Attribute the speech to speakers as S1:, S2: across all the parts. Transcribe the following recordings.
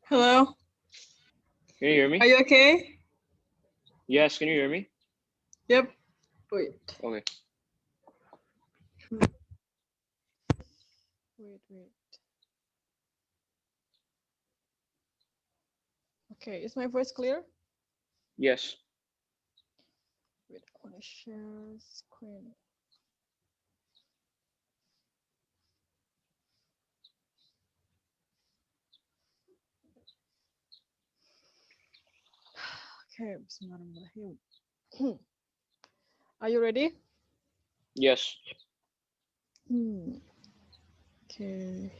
S1: Hello.
S2: Can you hear me?
S1: Are you okay?
S2: Yes, can you hear me?
S1: Yep. Wait.
S2: Okay.
S1: Wait. Okay, is my voice clear?
S2: Yes.
S1: Wait, I want to share screen. Okay, bismillahirrahmanirrahim. Are you ready?
S2: Yes.
S1: Okay.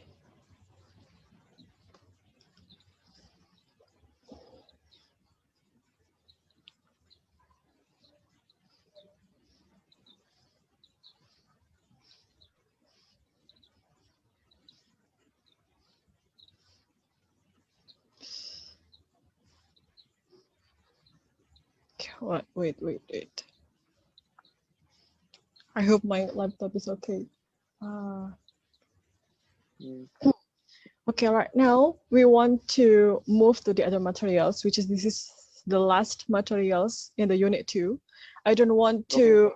S1: What? Wait. I hope my laptop is okay. Okay, right now we want to move to the other materials, which is this is the last materials in the unit 2. I don't want to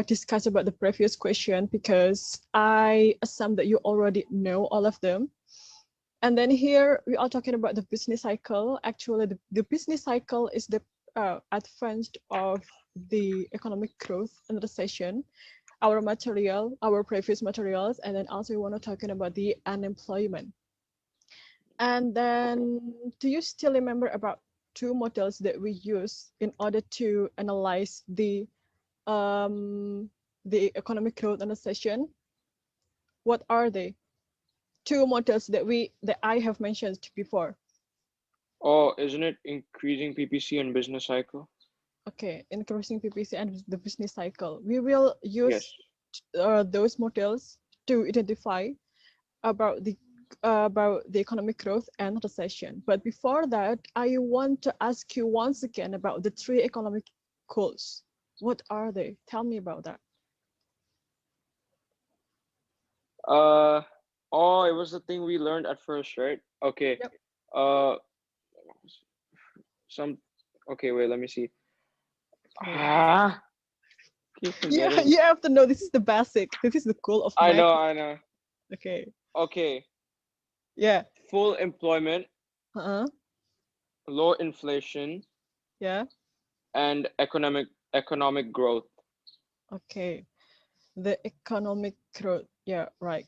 S1: discuss about the previous question because I assume that you already know all of them. And then here we are talking about the business cycle. Actually, the business cycle is the advance of the economic growth and recession. Our previous materials, and then also we want to talking about the unemployment. And then, do you still remember about two models that we use in order to analyze the economic growth and recession? What are they? Two models that I have mentioned before.
S2: Oh, isn't it increasing PPC and business cycle?
S1: Okay, increasing PPC and the business cycle. We will use those models to identify about the economic growth and recession. But before that, I want to ask you once again about the three economic goals. What are they? Tell me about that.
S2: Oh, it was the thing we learned at first, right? Okay.
S1: Yep.
S2: Okay, wait, let me see.
S1: Okay. Yeah, you have to know this is the basic. This is the goal of
S2: I know.
S1: Okay.
S2: Okay.
S1: Yeah.
S2: Full employment.
S1: Low
S2: inflation.
S1: Yeah.
S2: And economic growth.
S1: Okay. The economic growth. Yeah, right.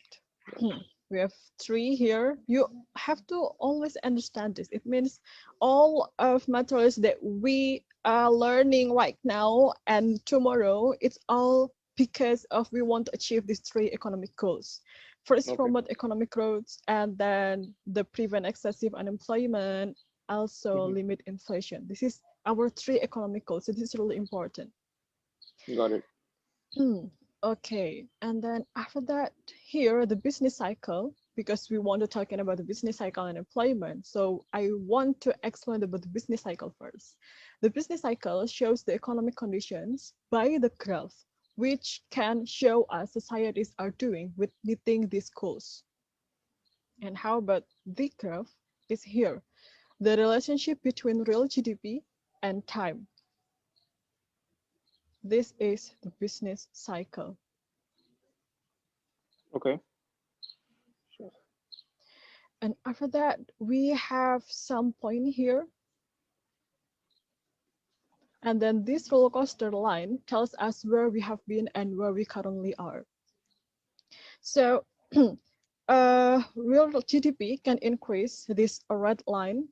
S1: We have three here. You have to always understand this. It means all of materials that we are learning right now and tomorrow, it's all because of we want to achieve these three economic goals. First, promote economic growth, and then the prevent excessive unemployment, also limit inflation. This is our three economic goals. So this is really important.
S2: Got it.
S1: Okay, and then after that, here the business cycle, because we want to talking about the business cycle and employment. So I want to explain about the business cycle first. The business cycle shows the economic conditions by the graph, which can show us societies are doing with meeting these goals. And how about the graph is here, the relationship between real GDP and time. This is the business cycle.
S2: Okay.
S1: And after that, we have some point here. And then this roller coaster line tells us where we have been and where we currently are. So real GDP can increase, this red line.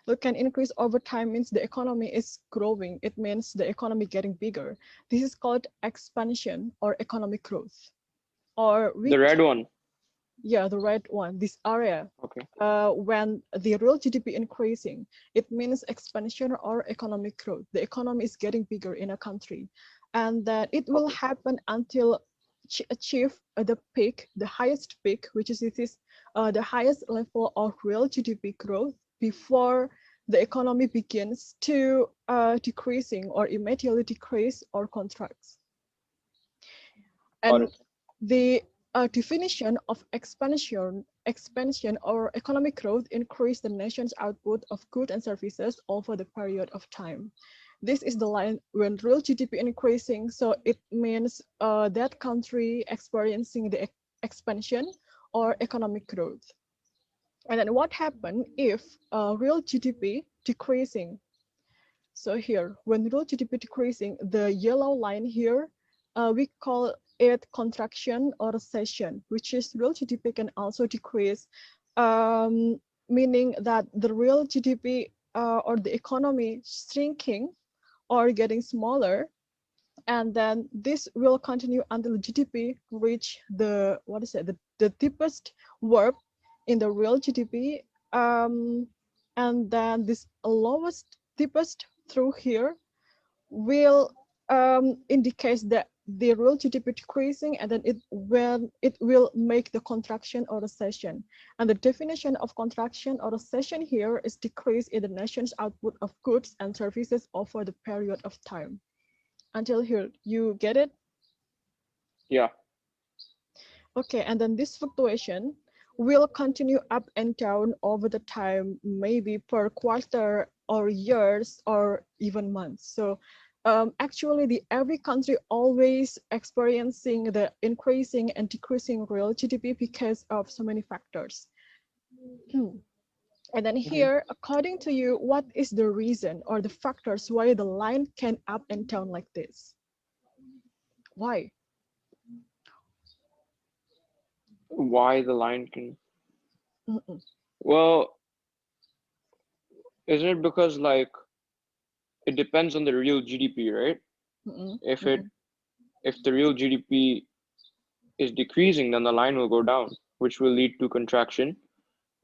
S1: It can increase over time means the economy is growing. It means the economy getting bigger. This is called expansion or economic growth. Or
S2: the red one.
S1: Yeah, the red one, this area.
S2: Okay.
S1: When the real GDP increasing, it means expansion or economic growth. The economy is getting bigger in a country, and that it will happen until achieve the peak, the highest peak, which is the highest level of real GDP growth before the economy begins to decreasing or immediately decrease or contracts. And the a definition of expansion or economic growth increase the nation's output of goods and services over the period of time. This is the line when real GDP increasing, so it means that country experiencing the expansion or economic growth. And then what happened if real GDP decreasing? So here, when real GDP decreasing, the yellow line here, we call it contraction or recession, which is real GDP can also decrease, meaning that the real GDP or the economy shrinking or getting smaller, and then this will continue until GDP reach the the deepest warp in the real GDP, and then this lowest deepest through here will indicate that the real GDP decreasing, and then it will make the contraction or recession. And the definition of contraction or recession here is decrease in the nation's output of goods and services over the period of time. Until here, you get it?
S2: Yeah.
S1: Okay, and then this fluctuation will continue up and down over the time, maybe per quarter or years or even months. So actually, every country always experiencing the increasing and decreasing real GDP because of so many factors. And then here, according to you, what is the reason or the factors why the line can up and down like this? Why?
S2: Why the line can? Well, isn't it because like it depends on the real GDP, right? If the real GDP is decreasing, then the line will go down, which will lead to contraction.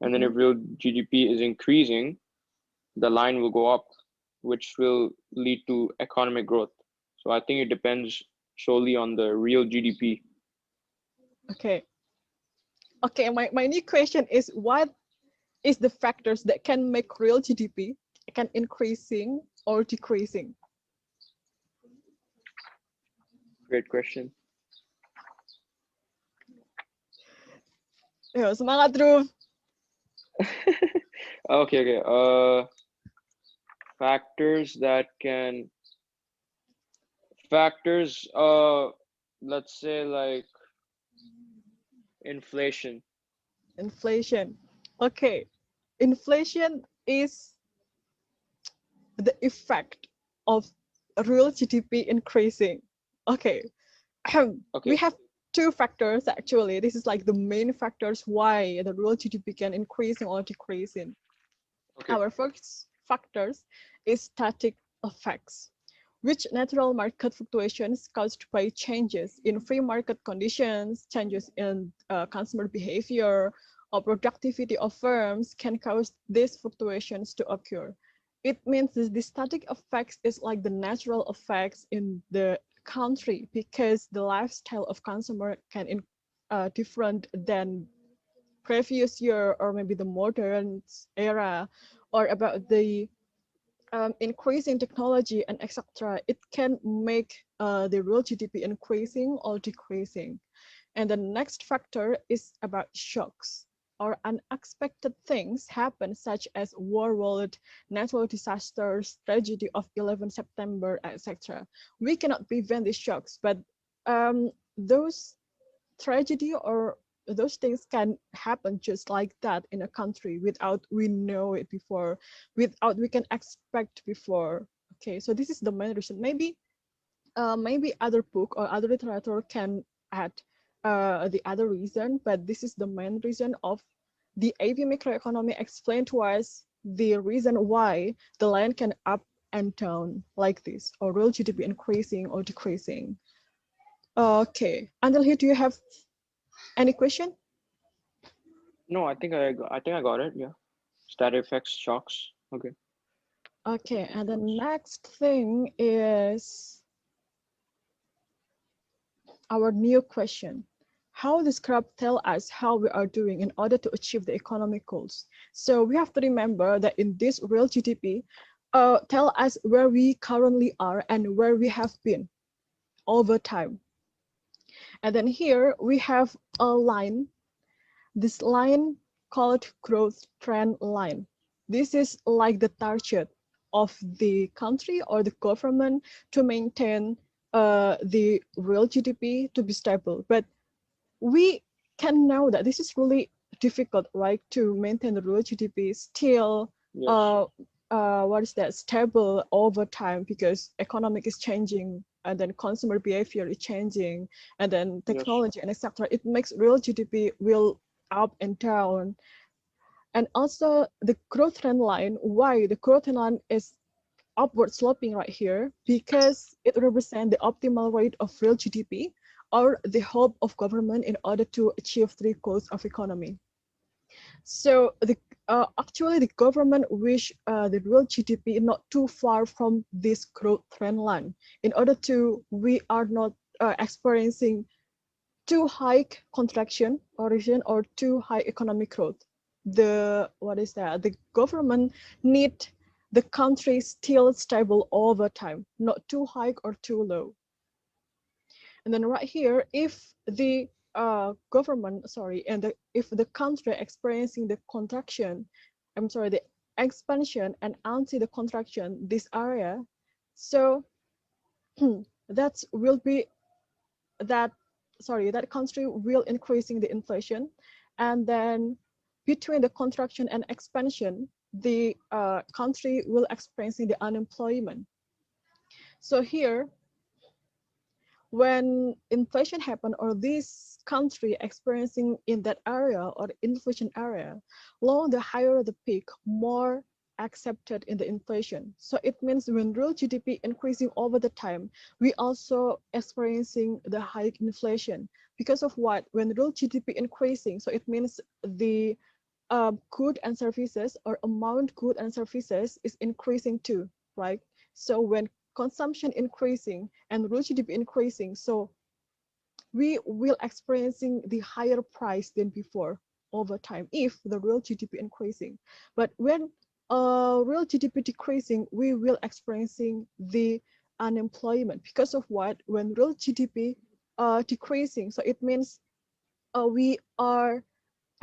S2: And then if real GDP is increasing, the line will go up, which will lead to economic growth. So I think it depends solely on the real GDP.
S1: Okay. Okay, my new question is, what is the factors that can make real GDP can increasing or decreasing?
S2: Great question.
S1: Yo, semangat, Drew.
S2: Okay. Factors, let's say like inflation.
S1: Inflation. Okay. Inflation is the effect of real GDP increasing. Okay. We have two factors actually. This is like the main factors why the real GDP can increasing or decreasing. Okay. Our first factors is static effects, which natural market fluctuations caused by changes in free market conditions, changes in consumer behavior, or productivity of firms can cause these fluctuations to occur. It means the static effects is like the natural effects in the country because the lifestyle of consumer can different than previous year or maybe the modern era, or about the increasing technology and etc. It can make the real GDP increasing or decreasing. And the next factor is about shocks or unexpected things happen, such as world, natural disasters, tragedy of 11 September, etc. We cannot prevent these shocks, but those tragedy or those things can happen just like that in a country without we know it before, without we can expect before. Okay, so this is the main reason. Maybe other book or other literature can add the other reason, but this is the main reason of the AP macroeconomy explained to us the reason why the line can up and down like this, or real GDP increasing or decreasing. Okay, until here, do you have any question?
S2: No, I think I got it. Yeah, static effects, shocks. Okay.
S1: Okay, and the next thing is our new question. How does graph tell us how we are doing in order to achieve the economic goals? So we have to remember that in this real GDP, tell us where we currently are and where we have been over time. And then here we have a line, this line called growth trend line. This is like the target of the country or the government to maintain the real GDP to be stable. But we can know that this is really difficult, right? To maintain the real GDP still,
S2: Yes.
S1: what is that, stable over time, because economic is changing and then consumer behavior is changing and then
S2: Yes.
S1: technology and etc. It makes real GDP will up and down. And also the growth trend line, why the growth trend line is upward sloping right here, because it represents the optimal rate of real GDP or the hope of government in order to achieve three goals of economy. So the actually the government wish the real GDP not too far from this growth trend line in order to we are not experiencing too high contraction origin or too high economic growth. The what is that? The government need the country still stable over time, not too high or too low. And then right here, if the government, sorry, and if the country experiencing the contraction, I'm sorry, the expansion and anti the contraction, this area, so that will be that, sorry, that country will increasing the inflation, and then between the contraction and expansion, the country will experiencing the unemployment. So here, when inflation happen or this country experiencing in that area or inflation area, long the higher the peak, more accepted in the inflation. So it means when real GDP increasing over the time, we also experiencing the high inflation. Because of what? When real GDP increasing, so it means the good and services or amount good and services is increasing too, right? So when consumption increasing and real GDP increasing, so we will experiencing the higher price than before over time if the real GDP increasing. But when real GDP decreasing, we will experiencing the unemployment. Because of what? When real GDP decreasing, so it means we are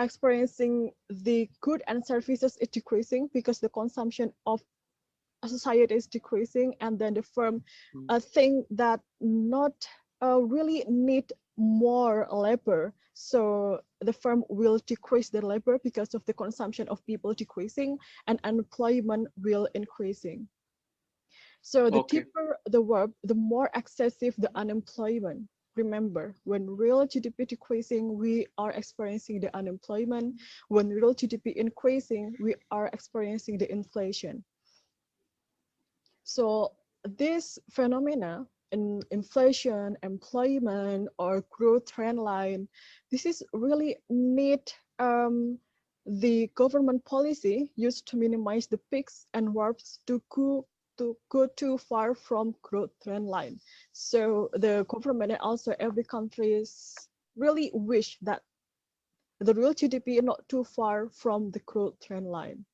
S1: experiencing the good and services is decreasing because the consumption of a society is decreasing, and then the firm think that not really need more labor, so the firm will decrease the labor because of the consumption of people decreasing and unemployment will increasing. So the
S2: Okay.
S1: deeper the verb, the more excessive the unemployment. Remember, when real GDP decreasing, we are experiencing the unemployment. When real GDP increasing, we are experiencing the inflation. So this phenomena in inflation, employment, or growth trend line, this is really need the government policy used to minimize the peaks and warps to go too far from growth trend line. So the government and also every countries really wish that the real GDP is not too far from the growth trend line.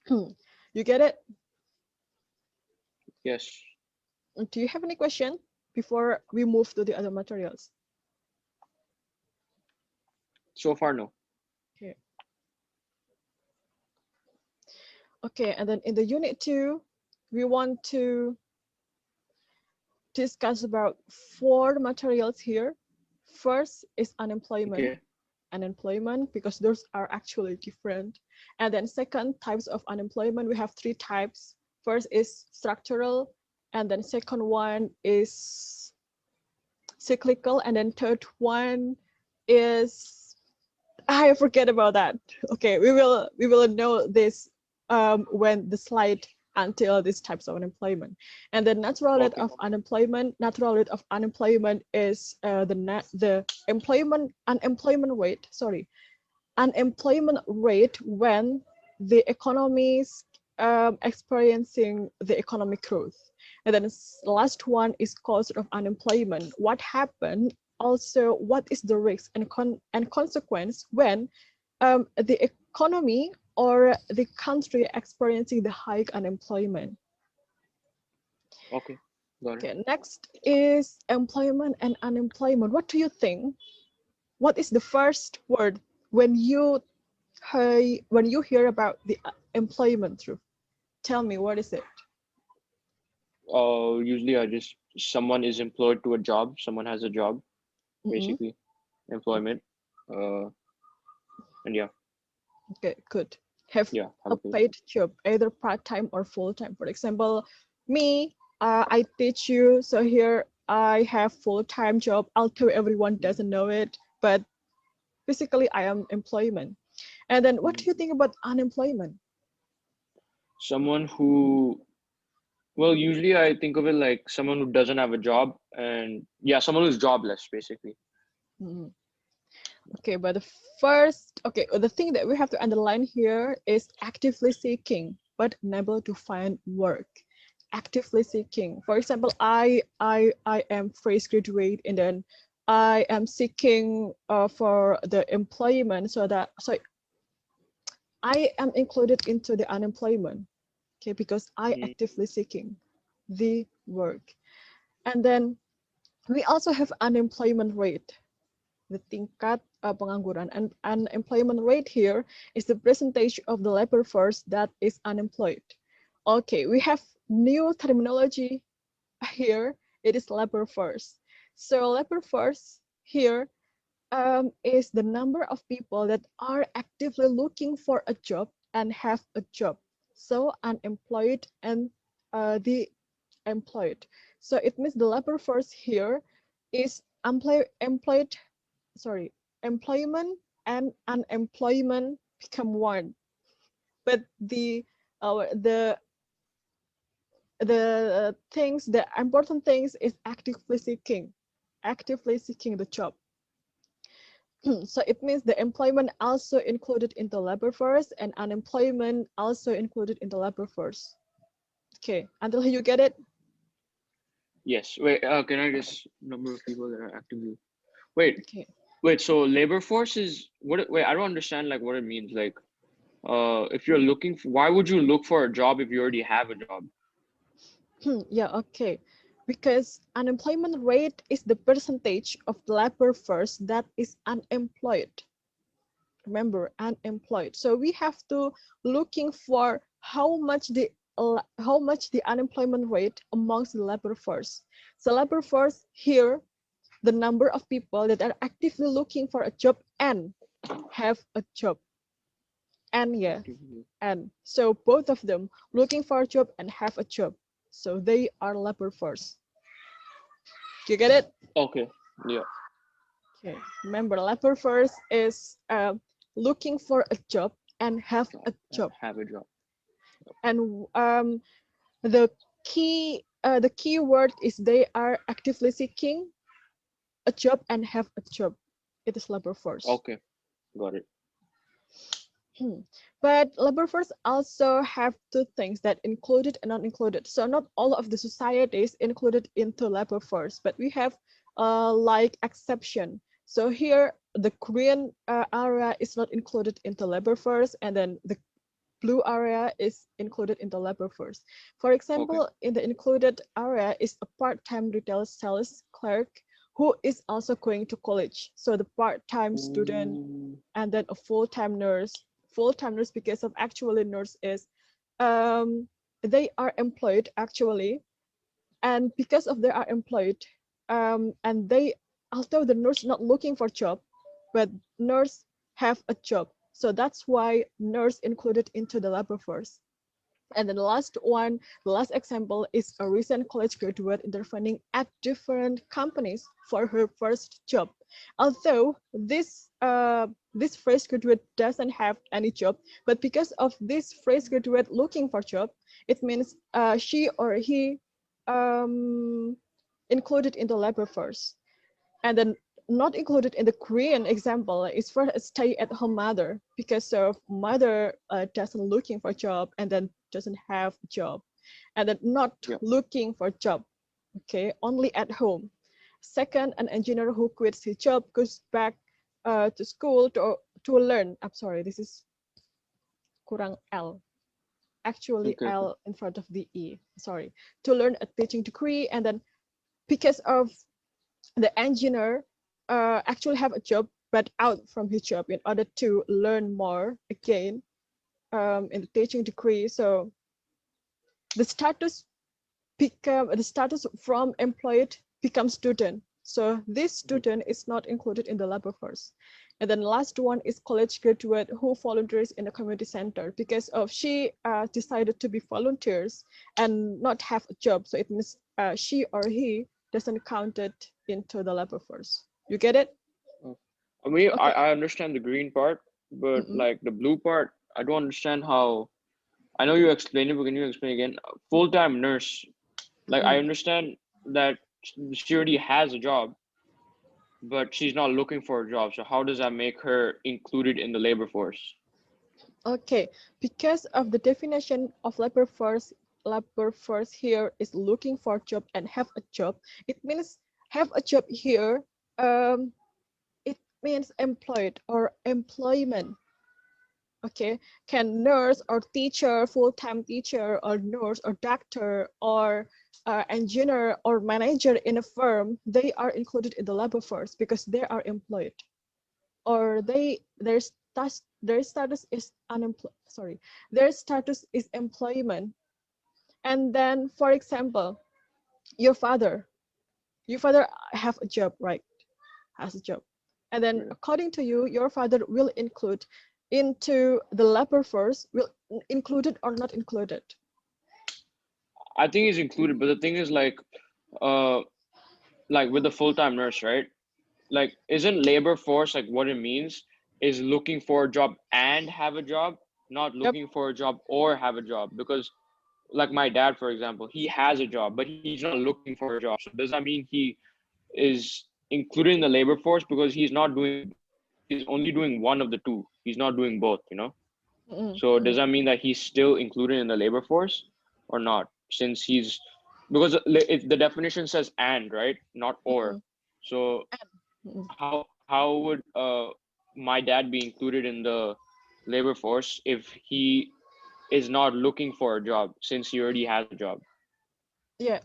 S1: You get it?
S2: Yes.
S1: Do you have any question before we move to the other materials?
S2: So far, no.
S1: Okay. Okay, and then in the unit 2, we want to discuss about 4 materials here. First is unemployment.
S2: Okay.
S1: Unemployment, because those are actually different. And then second, types of unemployment. We have 3 types. First is structural, and then second one is cyclical, and then third one is, I forget about that. Okay, we will know this when the slide until these types of unemployment. And the natural rate of unemployment. Natural rate of unemployment is the unemployment rate. Sorry, unemployment rate when the economy is experiencing the economic growth. And then the last one is cause of unemployment. What happened? Also, what is the risk and consequence when the economy or the country experiencing the high unemployment?
S2: Okay. Got it.
S1: Okay, next is employment and unemployment. What do you think? What is the first word when you hear about the employment truth? Tell me, what is it?
S2: Usually I just someone is employed to a job. Someone has a job, basically, employment. And yeah,
S1: Okay, good. Have
S2: yeah, have
S1: a
S2: a paid.
S1: paid job, either part-time or full-time. For example, me, I teach you, so here I have full-time job, although everyone doesn't know it, but basically I am employment. And then what do you think about unemployment?
S2: Someone who, well, usually I think of it like someone who doesn't have a job, and yeah, someone who's jobless, basically.
S1: Mhm. Okay, but the thing that we have to underline here is actively seeking, but unable to find work. Actively seeking. For example, I am fresh graduate, and then I am seeking for the employment, so I am included into the unemployment. Okay, because I actively seeking the work. And then we also have unemployment rate, the tingkat pengangguran, and unemployment rate here is the percentage of the labor force that is unemployed. Okay, we have new terminology here. It is labor force. So labor force here is the number of people that are actively looking for a job and have a job. So unemployed and the employed. So it means the labor force here is employment and unemployment become one. But the important things is actively seeking the job. So it means the employment also included in the labor force and unemployment also included in the labor force. Okay, until you get it?
S2: Yes. Wait, can I just number of people that are actively wait,
S1: Okay.
S2: wait, so labor force is what wait, I don't understand like what it means. Like if you're looking for, why would you look for a job if you already have a job?
S1: Yeah, okay. Because unemployment rate is the percentage of the labor force that is unemployed. Remember, unemployed. So we have to looking for how much the unemployment rate amongst the labor force. So labor force here, the number of people that are actively looking for a job and have a job. And yeah, and so both of them looking for a job and have a job. So they are labor force. You get it?
S2: Okay. Yeah.
S1: Okay. Remember, labor force is looking for a job and have a job.
S2: Have a job.
S1: And the key word is they are actively seeking a job and have a job. It is labor force.
S2: Okay. Got it.
S1: But labor force also have two things, that included and not included. So not all of the societies included into labor force, but we have like exception. So here the Korean area is not included into labor force, and then the blue area is included in the labor force. For example, in the included area is a part-time retail sales clerk who is also going to college. So the part-time student and then a full-time nurse. Full-time nurse, because of actually nurse is they are employed actually, and because of they are employed and they, although the nurse not looking for job, but nurse have a job, so that's why nurse included into the labor force. And then the last one, the last example is a recent college graduate intervening at different companies for her first job. Although this fresh graduate doesn't have any job, but because of this fresh graduate looking for job, it means she or he included in the labor force. And then not included in the Korean example is for a stay-at-home mother, because of mother doesn't looking for job and then doesn't have a job, and then not looking for job, okay, only at home. Second, an engineer who quits his job, goes back to school to learn. I'm sorry, this is kurang L. actually
S2: Okay.
S1: L in front of the E. Sorry, to learn a teaching degree, and then because of the engineer actually have a job but out from his job in order to learn more again in the teaching degree. So the status from employed becomes student. So this student is not included in the labor force. And then last one is college graduate who volunteers in a community center because of she decided to be volunteers and not have a job. So it means she or he doesn't count it into the labor force. You get it?
S2: I mean,
S1: Okay.
S2: I understand the green part, but like the blue part, I don't understand how. I know you explained it, but can you explain again? Full-time nurse, like I understand that she already has a job, but she's not looking for a job. So how does that make her included in the labor force?
S1: Okay, because of the definition of labor force here is looking for a job and have a job. It means have a job here. It means employed or employment. Okay, can nurse or teacher, full-time teacher or nurse or doctor or engineer or manager in a firm, they are included in the labor force because they are employed, or their status is unemployed. Sorry, their status is employment. And then, for example, your father have a job, right? Has a job, and then according to you, your father will include into the labor force, will included or not included?
S2: I think he's included, but the thing is like with the full-time nurse, right? Like, isn't labor force like what it means is looking for a job and have a job, not
S1: Yep.
S2: looking for a job or have a job? Because like my dad, for example, he has a job, but he's not looking for a job. So does that mean he is included in the labor force because he's only doing one of the two? He's not doing both, you know? So does that mean that he's still included in the labor force or not? Since because the definition says and, right? Not or. So how would my dad be included in the labor force if he is not looking for a job since he already has a job?
S1: Yeah.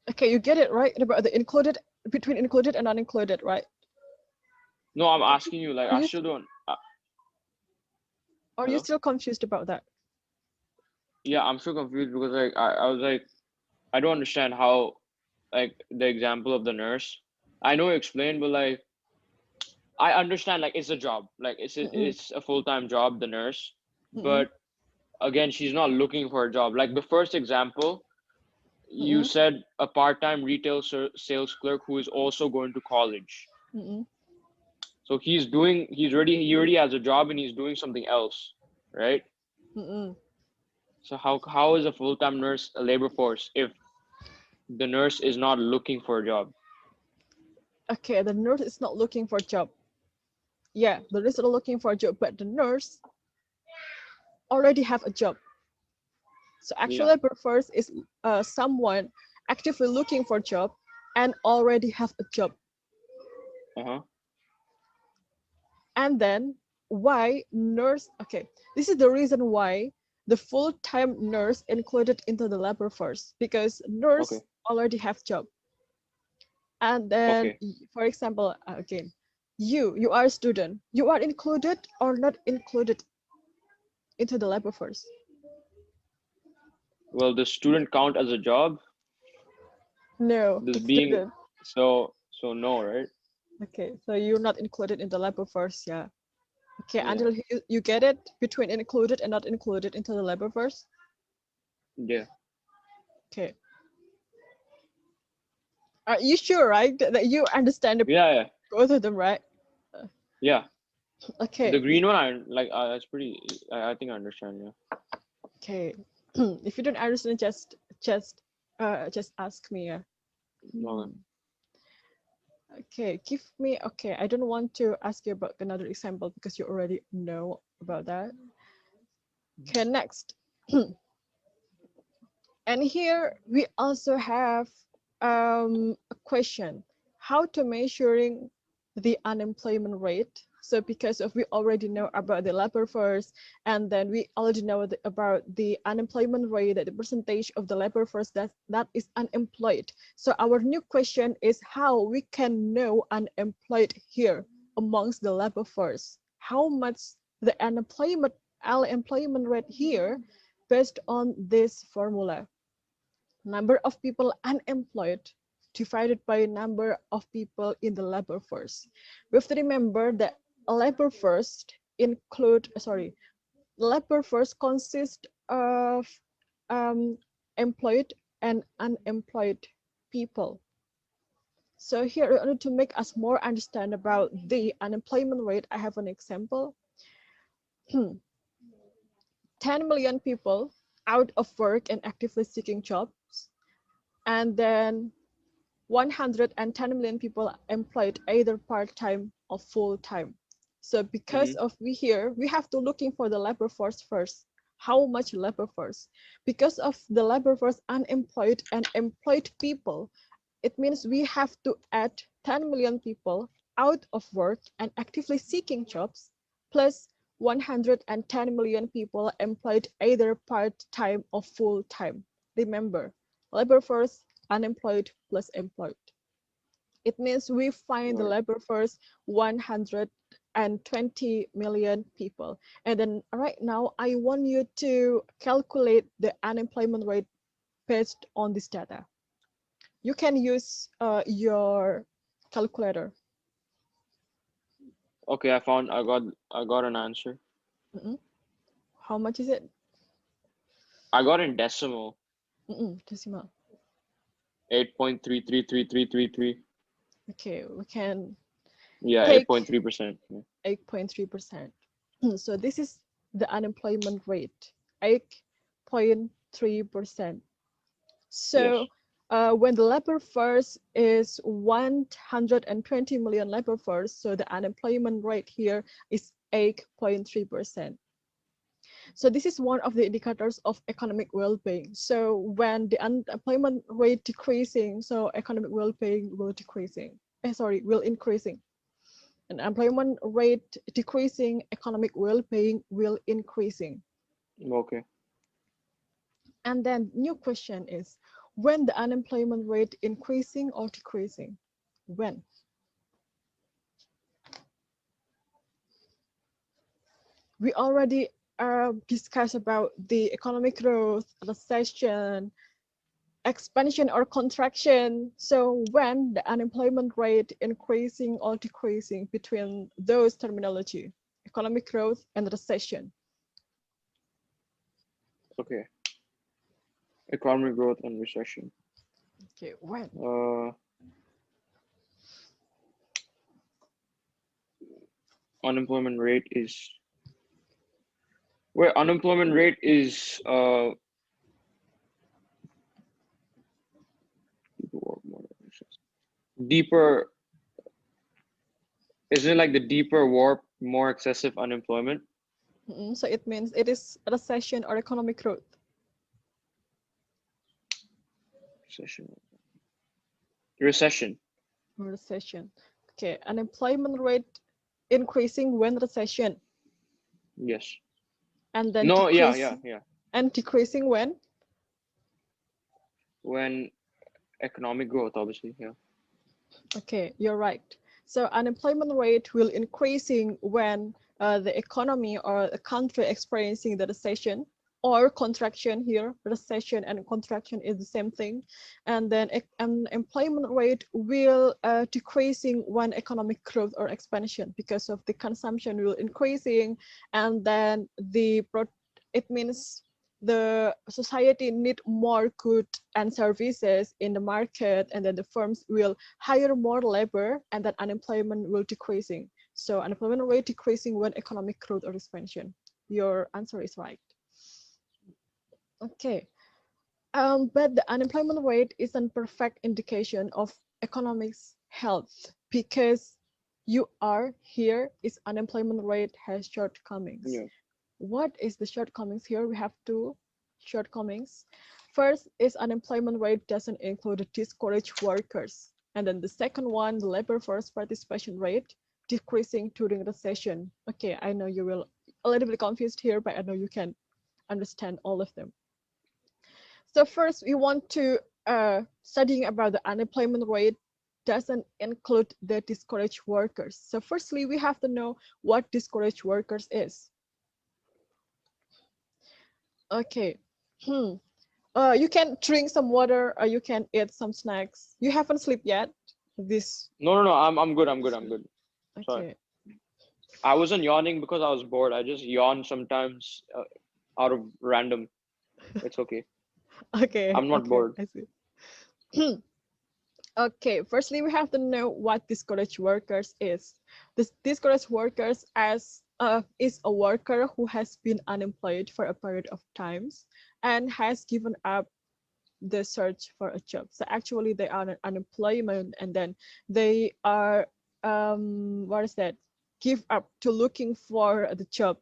S1: Okay, you get it right about the included, between included and not included, right?
S2: No, I'm asking you, like, I still don't.
S1: Are you
S2: Hello?
S1: still confused about that?
S2: Yeah, I'm still confused because like I was like, I don't understand how, like, the example of the nurse. I know you explained, but like I understand like it's a job, like it's a full-time job, the nurse, but again, she's not looking for a job. Like the first example, you said a part-time retail sales clerk who is also going to college. So he already has a job and he's doing something else, right? So how is a full-time nurse a labor force if the nurse is not looking for a job?
S1: Okay, the nurse is not looking for a job. Yeah, the nurse is not looking for a job, but the nurse already have a job. So actual labor force is someone actively looking for a job and already have a job. And then why nurse? Okay, this is the reason why the full-time nurse included into the labor force, because nurse already have job. And then, for example, again, you are a student. You are included or not included into the labor force?
S2: Well, does student count as a job?
S1: No,
S2: Does
S1: it's
S2: being
S1: student.
S2: so no, right?
S1: Okay, so you're not included in the labor force, yeah. Okay, until you get it between included and not included into the labor force?
S2: Yeah.
S1: Okay. Are you sure, right, that you understand both of them, right?
S2: Yeah.
S1: Okay.
S2: The green one, I like. That's pretty. I think I understand. Yeah.
S1: Okay. If you don't understand, just ask me. Yeah. Okay. Give me. Okay. I don't want to ask you about another example because you already know about that. Okay. Next. And here we also have a question: how to measuring the unemployment rate. So because of we already know about the labor force, and then we already know about the unemployment rate, that the percentage of the labor force that is unemployed. So our new question is how we can know unemployed here amongst the labor force. How much the unemployment rate here based on this formula. Number of people unemployed divided by number of people in the labor force. We have to remember that labor force labor force consists of employed and unemployed people. So here, in order to make us more understand about the unemployment rate, I have an example. 10 million people out of work and actively seeking jobs, and then 110 million people employed either part-time or full-time. So because of we have to looking for the labor force first. How much labor force? Because of the labor force unemployed and employed people, it means we have to add 10 million people out of work and actively seeking jobs, plus 110 million people employed either part-time or full-time. Remember, labor force unemployed plus employed. It means we find the labor force 120 million people. And then right now, I want you to calculate the unemployment rate based on this data. You can use your calculator.
S2: Okay, I got an answer.
S1: How much is it?
S2: I got in decimal.
S1: Decimal.
S2: 8.333333.
S1: Okay, we can.
S2: Yeah, 8.3%.
S1: 8.3%. So this is the unemployment rate, 8.3%. So when the labor force is 120 million labor force, so the unemployment rate here is 8.3%. So this is one of the indicators of economic well-being. So when the unemployment rate decreasing, so economic well-being will will increasing. And employment rate decreasing, economic well-being will increasing.
S2: Okay.
S1: And then new question is, when the unemployment rate increasing or decreasing? When? We already discussed about the economic growth, recession, expansion or contraction. So when the unemployment rate increasing or decreasing between those terminology, economic growth and recession.
S2: Okay. Economic growth and recession.
S1: Okay, when?
S2: Unemployment rate is unemployment rate is deeper. Isn't it like the deeper warp, more excessive unemployment?
S1: So it means it is recession or economic growth.
S2: Recession.
S1: Okay, unemployment rate increasing when recession.
S2: Yes.
S1: And then
S2: no,
S1: decreasing,
S2: yeah.
S1: And decreasing when?
S2: When economic growth, obviously, yeah.
S1: Okay, you're right. So unemployment rate will increasing when the economy or a country experiencing the recession or contraction here. Recession and contraction is the same thing. And then unemployment rate will decreasing when economic growth or expansion, because of the consumption will increasing, and then it means the society need more goods and services in the market, and then the firms will hire more labor, and then unemployment will decreasing. So unemployment rate decreasing when economic growth or expansion. Your answer is right. Okay, but the unemployment rate is a perfect indication of economics health, because you are here is unemployment rate has shortcomings.
S2: Yeah.
S1: What is the shortcomings here? We have two shortcomings. First is unemployment rate doesn't include discouraged workers. And then the second one, the labor force participation rate, decreasing during recession. Okay, I know you will a little bit confused here, but I know you can understand all of them. So first, we want to studying about the unemployment rate doesn't include the discouraged workers. So firstly, we have to know what discouraged workers is. Okay. You can drink some water or you can eat some snacks. You haven't slept yet? This.
S2: No. I'm good. I'm good.
S1: Okay.
S2: Sorry. I wasn't yawning because I was bored. I just yawn sometimes out of random. It's okay.
S1: Okay.
S2: I'm not bored.
S1: I see. Okay, firstly, we have to know what discouraged workers is. This discouraged workers is a worker who has been unemployed for a period of times and has given up the search for a job. So actually, they are in unemployment and then they are give up to looking for the job.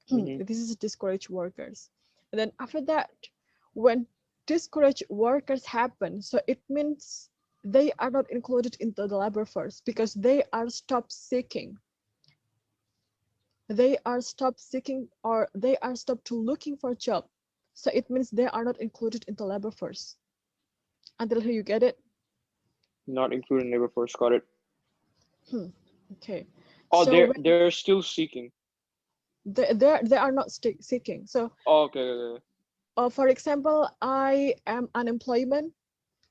S1: This is discouraged workers. And then after that, when discouraged workers happen, so it means they are not included into the labor force because they are stopped seeking. They are stopped seeking or they are stopped to looking for a job. So it means they are not included in the labor force. Until here you get it?
S2: Not included in labor force, got it.
S1: Okay.
S2: Oh,
S1: so
S2: they're still seeking.
S1: They are not seeking. So
S2: okay.
S1: For example, I am unemployment,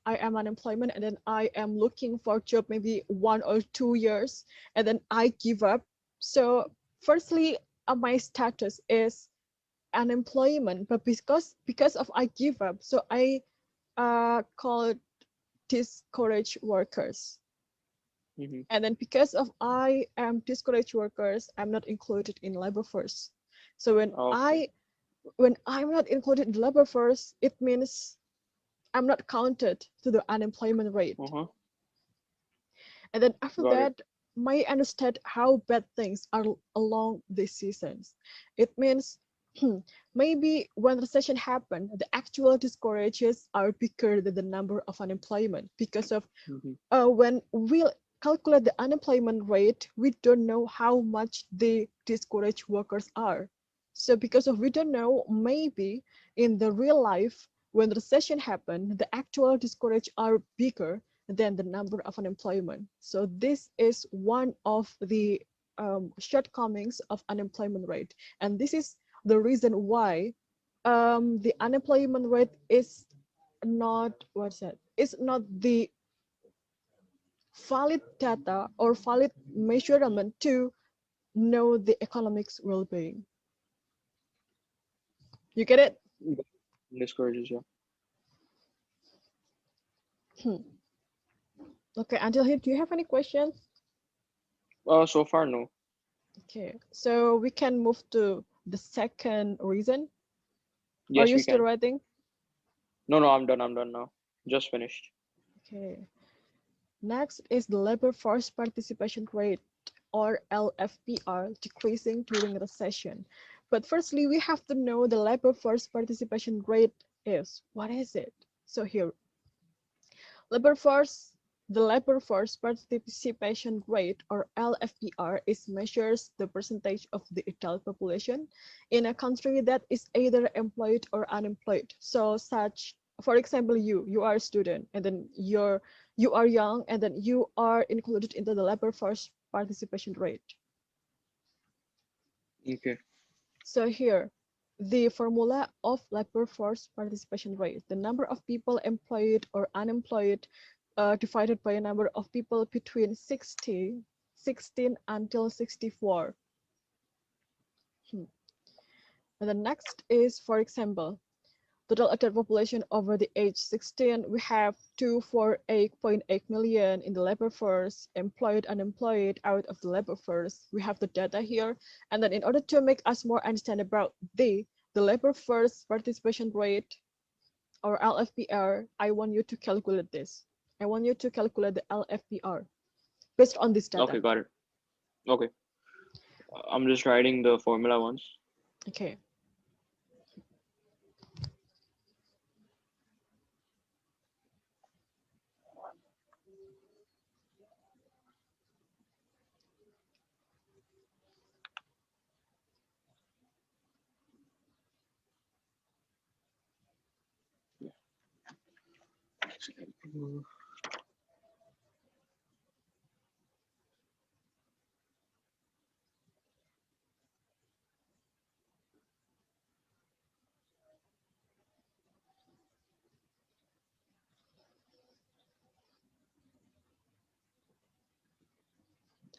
S1: and then I am looking for a job maybe 1 or 2 years, and then I give up. So firstly, my status is unemployment, but because of I give up, so I call it discouraged workers. And then because of I am discouraged workers, I'm not included in labor force. So when I'm not included in the labor force, it means I'm not counted to the unemployment rate. And then after that, may understand how bad things are along these seasons. It means maybe when recession happened, the actual discourages are bigger than the number of unemployment because of when we calculate the unemployment rate, we don't know how much the discouraged workers are. So because of we don't know, maybe in the real life, when recession happened, the actual discouraged are bigger than the number of unemployment. So this is one of the shortcomings of unemployment rate. And this is the reason why the unemployment rate is not, is not the valid data or valid measurement to know the economics well-being. You get it?
S2: Discourages, yeah.
S1: Okay, until here, do you have any questions?
S2: So far, no.
S1: Okay, so we can move to the second reason.
S2: Yes,
S1: Are you
S2: we
S1: still
S2: can.
S1: writing?
S2: No, I'm done now. Just finished.
S1: Okay. Next is the labor force participation rate, or LFPR, decreasing during recession. But firstly, we have to know the labor force participation rate is. What is it? So here, the labor force participation rate, or LFPR, is measures the percentage of the adult population in a country that is either employed or unemployed. So for example, you are a student, and then you are young, and then you are included into the labor force participation rate.
S2: Okay.
S1: So here, the formula of labor force participation rate, the number of people employed or unemployed divided by a number of people between 16 until 64. And the next is, for example, total adult population over the age 16, we have 248.8 million in the labor force, employed, unemployed, out of the labor force. We have the data here. And then in order to make us more understand about the labor force participation rate, or LFPR, I want you to calculate this. I want you to calculate the LFPR based on this data.
S2: Okay, got it. Okay. I'm just writing the formula once.
S1: Okay.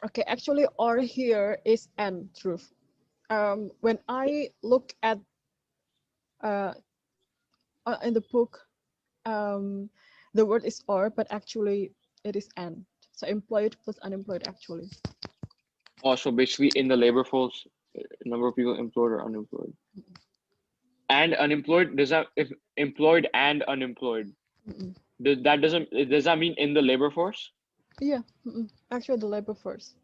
S1: Okay, actually, or here is and truth. When I look at in the book, the word is or, but actually it is and. So employed plus unemployed actually.
S2: Oh, so basically in the labor force, number of people employed or unemployed. And unemployed, does that, if employed and unemployed, does that mean in the labor force?
S1: Yeah, actually the labor force.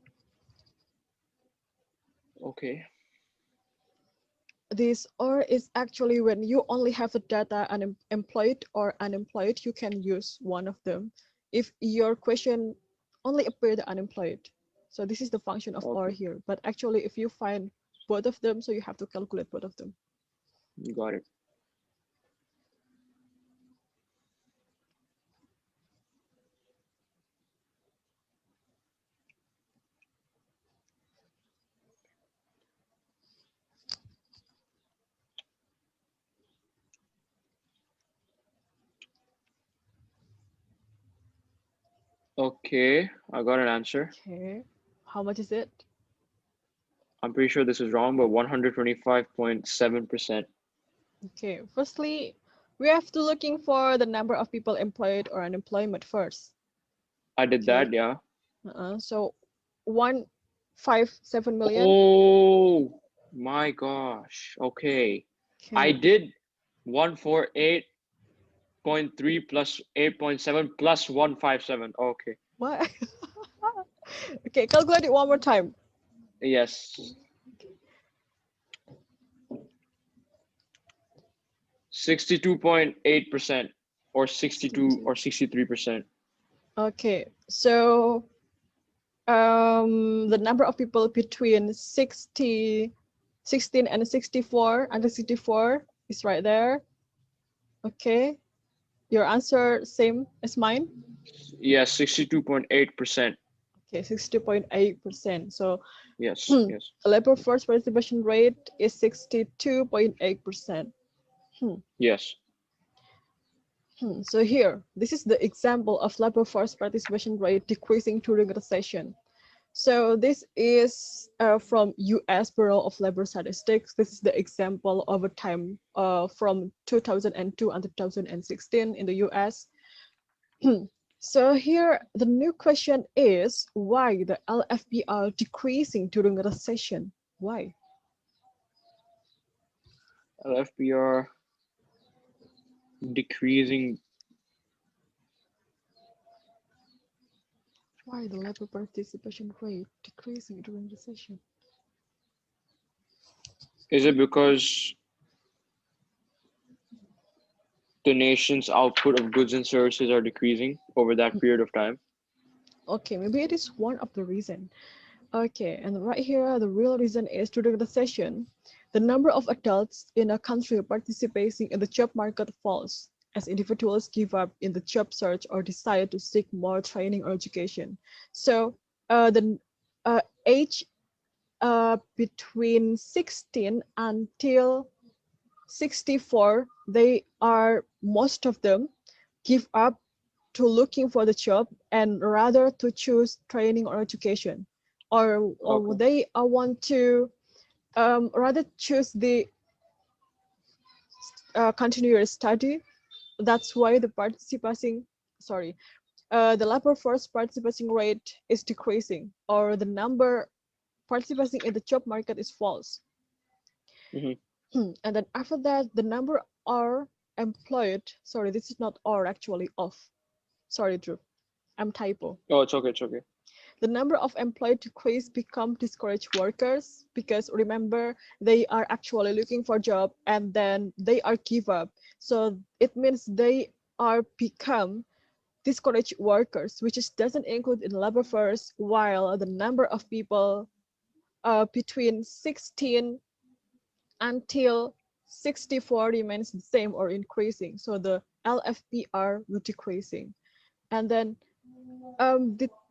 S2: Okay.
S1: This or is actually when you only have the data employed or unemployed, you can use one of them. If your question only appear the unemployed. So this is the function of or here. But actually, if you find both of them, so you have to calculate both of them.
S2: Got it. Okay, I got an answer.
S1: Okay, how much is it?
S2: I'm pretty sure this is wrong, but 125.7%.
S1: Okay, firstly, we have to looking for the number of people employed or unemployment first.
S2: I did that, yeah.
S1: So 157 million.
S2: Oh my gosh. Okay. I did 148.3 plus 8.7 plus 157. Okay.
S1: What? Okay, calculate it one more time.
S2: Yes. 62.8% or 62 or 63%.
S1: Okay, so the number of people between 16 and 64 under 64 is right there. Okay, your answer same as mine?
S2: Yes, 62.8%.
S1: Okay, 60.8%. So
S2: yes, yes.
S1: Labor force participation rate is 62.8%.
S2: Yes.
S1: So here, this is the example of labor force participation rate decreasing during recession. So this is from US Bureau of Labor Statistics. This is the example over time from 2002 and 2016 in the US. So here, the new question is why the LFP are decreasing during the recession? Why?
S2: LFPR decreasing.
S1: Why the labor participation rate decreasing during recession?
S2: Is it because the nation's output of goods and services are decreasing over that period of time?
S1: Okay, maybe it is one of the reasons. Okay, and right here, the real reason is during the recession, the number of adults in a country participating in the job market falls as individuals give up in the job search or decide to seek more training or education. So the age between 16 until 64, they are, most of them, give up to looking for the job and rather to choose training or education, or they want to rather choose the continuous study. That's why the the labor force participating rate is decreasing, or the number participating in the job market is false. And then after that, the number are employed. Sorry, this is not or, actually off. Sorry, Drew, I'm typo.
S2: Oh, it's okay, it's okay.
S1: The number of employed decrease become discouraged workers, because remember, they are actually looking for job and then they are give up. So it means they are become discouraged workers, which is doesn't include in labor force, while the number of people between 16 until 64 remains the same or increasing. So the LFPR will decreasing. And then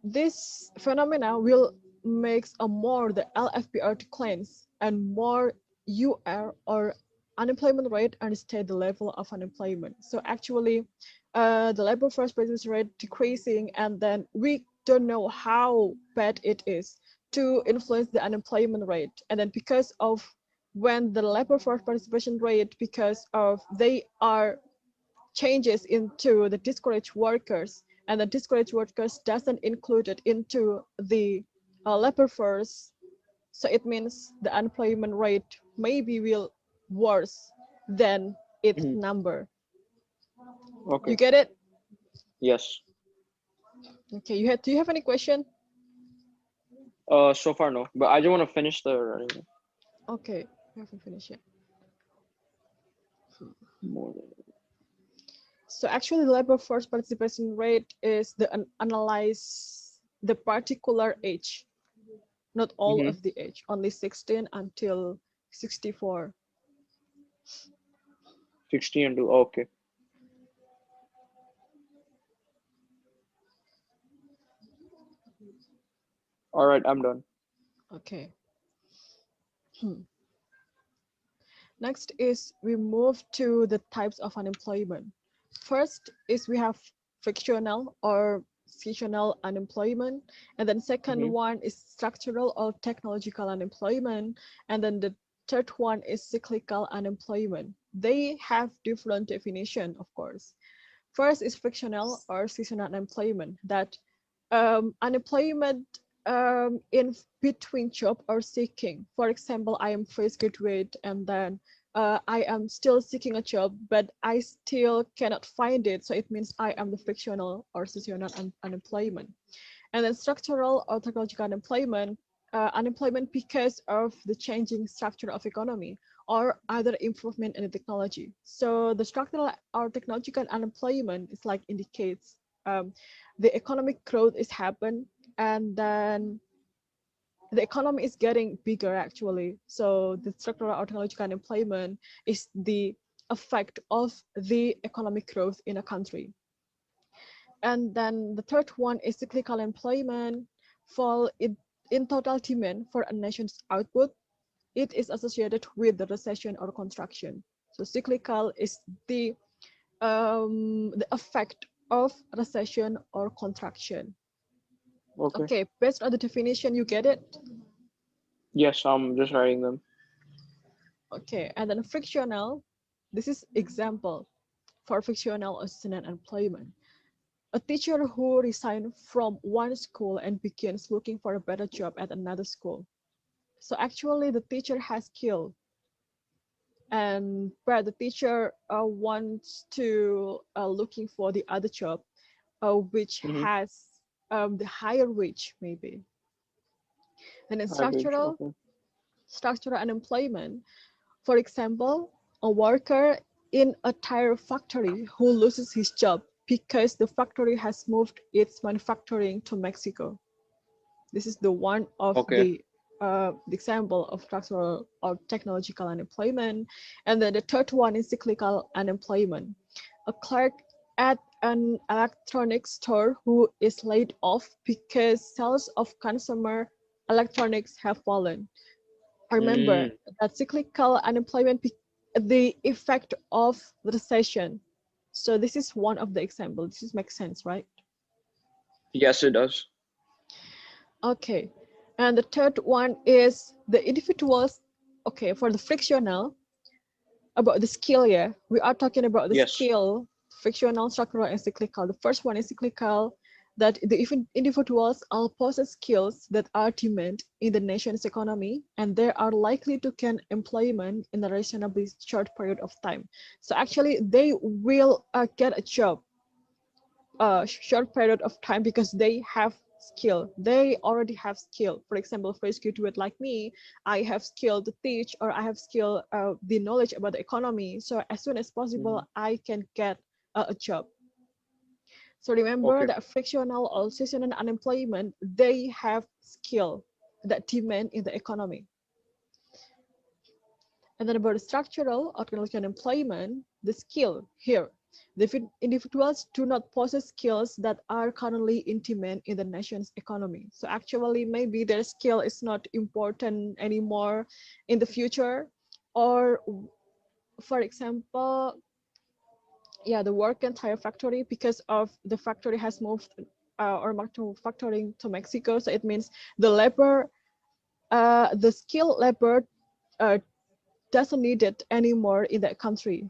S1: this phenomena will makes a more the LFPR declines and more UR or unemployment rate and stay the level of unemployment. So actually the labor force participation rate decreasing, and then we don't know how bad it is to influence the unemployment rate. And then because of when the labor force participation rate, because of they are changes into the discouraged workers, and the discouraged workers doesn't include it into the labor force, so it means the unemployment rate maybe will worse than its number.
S2: Okay.
S1: You get it?
S2: Yes.
S1: Okay. Do you have any question?
S2: So far no, but I just want to finish the writing.
S1: Okay, we haven't finished yet.
S2: More than...
S1: So actually, the labor force participation rate is the analyze the particular age, not all of the age, only 16 until 64.
S2: 60 until, okay. All right, I'm done.
S1: Okay. Next is we move to the types of unemployment. First is we have frictional or seasonal unemployment, and then second one is structural or technological unemployment, and then the third one is cyclical unemployment. They have different definition, of course. First is frictional or seasonal unemployment, that unemployment in between job or seeking. For example, I am fresh graduate and then I am still seeking a job, but I still cannot find it. So it means I am the frictional or seasonal unemployment. And then structural or technological unemployment, unemployment because of the changing structure of economy or other improvement in the technology. So the structural or technological unemployment is like indicates the economic growth is happen, and then the economy is getting bigger actually. So the structural or technological unemployment is the effect of the economic growth in a country. And then the third one is cyclical employment. For in total demand for a nation's output, it is associated with the recession or contraction. So cyclical is the effect of recession or contraction. Okay, based on the definition, you get it?
S2: Yes, I'm just writing them.
S1: Okay, and then frictional, this is example for frictional or seasonal employment. A teacher who resigned from one school and begins looking for a better job at another school. So actually the teacher has skill, and but the teacher wants to looking for the other job which has the higher wage maybe. And in structural unemployment, for example, a worker in a tire factory who loses his job because the factory has moved its manufacturing to Mexico. This is the one of the example of structural or technological unemployment. And then the third one is cyclical unemployment. A clerk at an electronics store who is laid off because sales of consumer electronics have fallen. Remember that cyclical unemployment, the effect of the recession. So this is one of the examples. This makes sense, right?
S2: Yes, it does.
S1: Okay. And the third one is the individuals. Okay, for the frictional, about the skill, yeah, we are talking about the skill, frictional, structural, and cyclical. The first one is cyclical, that the individuals all possess skills that are demand in the nation's economy, and they are likely to gain employment in a reasonably short period of time. So actually, they will get a job short period of time because they have skill. They already have skill. For example, fresh graduate like me, I have skill to teach, or I have skill, the knowledge about the economy. So as soon as possible, I can get a job. So remember that frictional or seasonal unemployment, they have skill that demand in the economy. And then about the structural or technological unemployment, the skill here, The individuals do not possess skills that are currently in demand in the nation's economy. So actually, maybe their skill is not important anymore in the future. Or, for example, yeah, the work entire factory, because of the factory has moved or manufacturing to Mexico. So it means the labor, the skilled labor doesn't need it anymore in that country.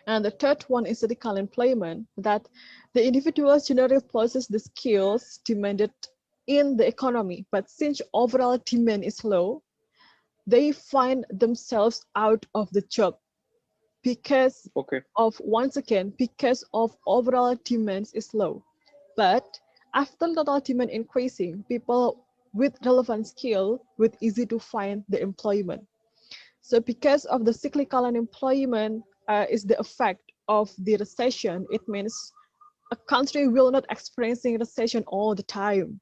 S1: And the third one is ethical employment, that the individuals generally possess the skills demanded in the economy, but since overall demand is low, they find themselves out of the job because of, once again, because of overall demand is low. But after total demand increasing, people with relevant skill would easy to find the employment. So because of the cyclical unemployment is the effect of the recession, it means a country will not experiencing recession all the time.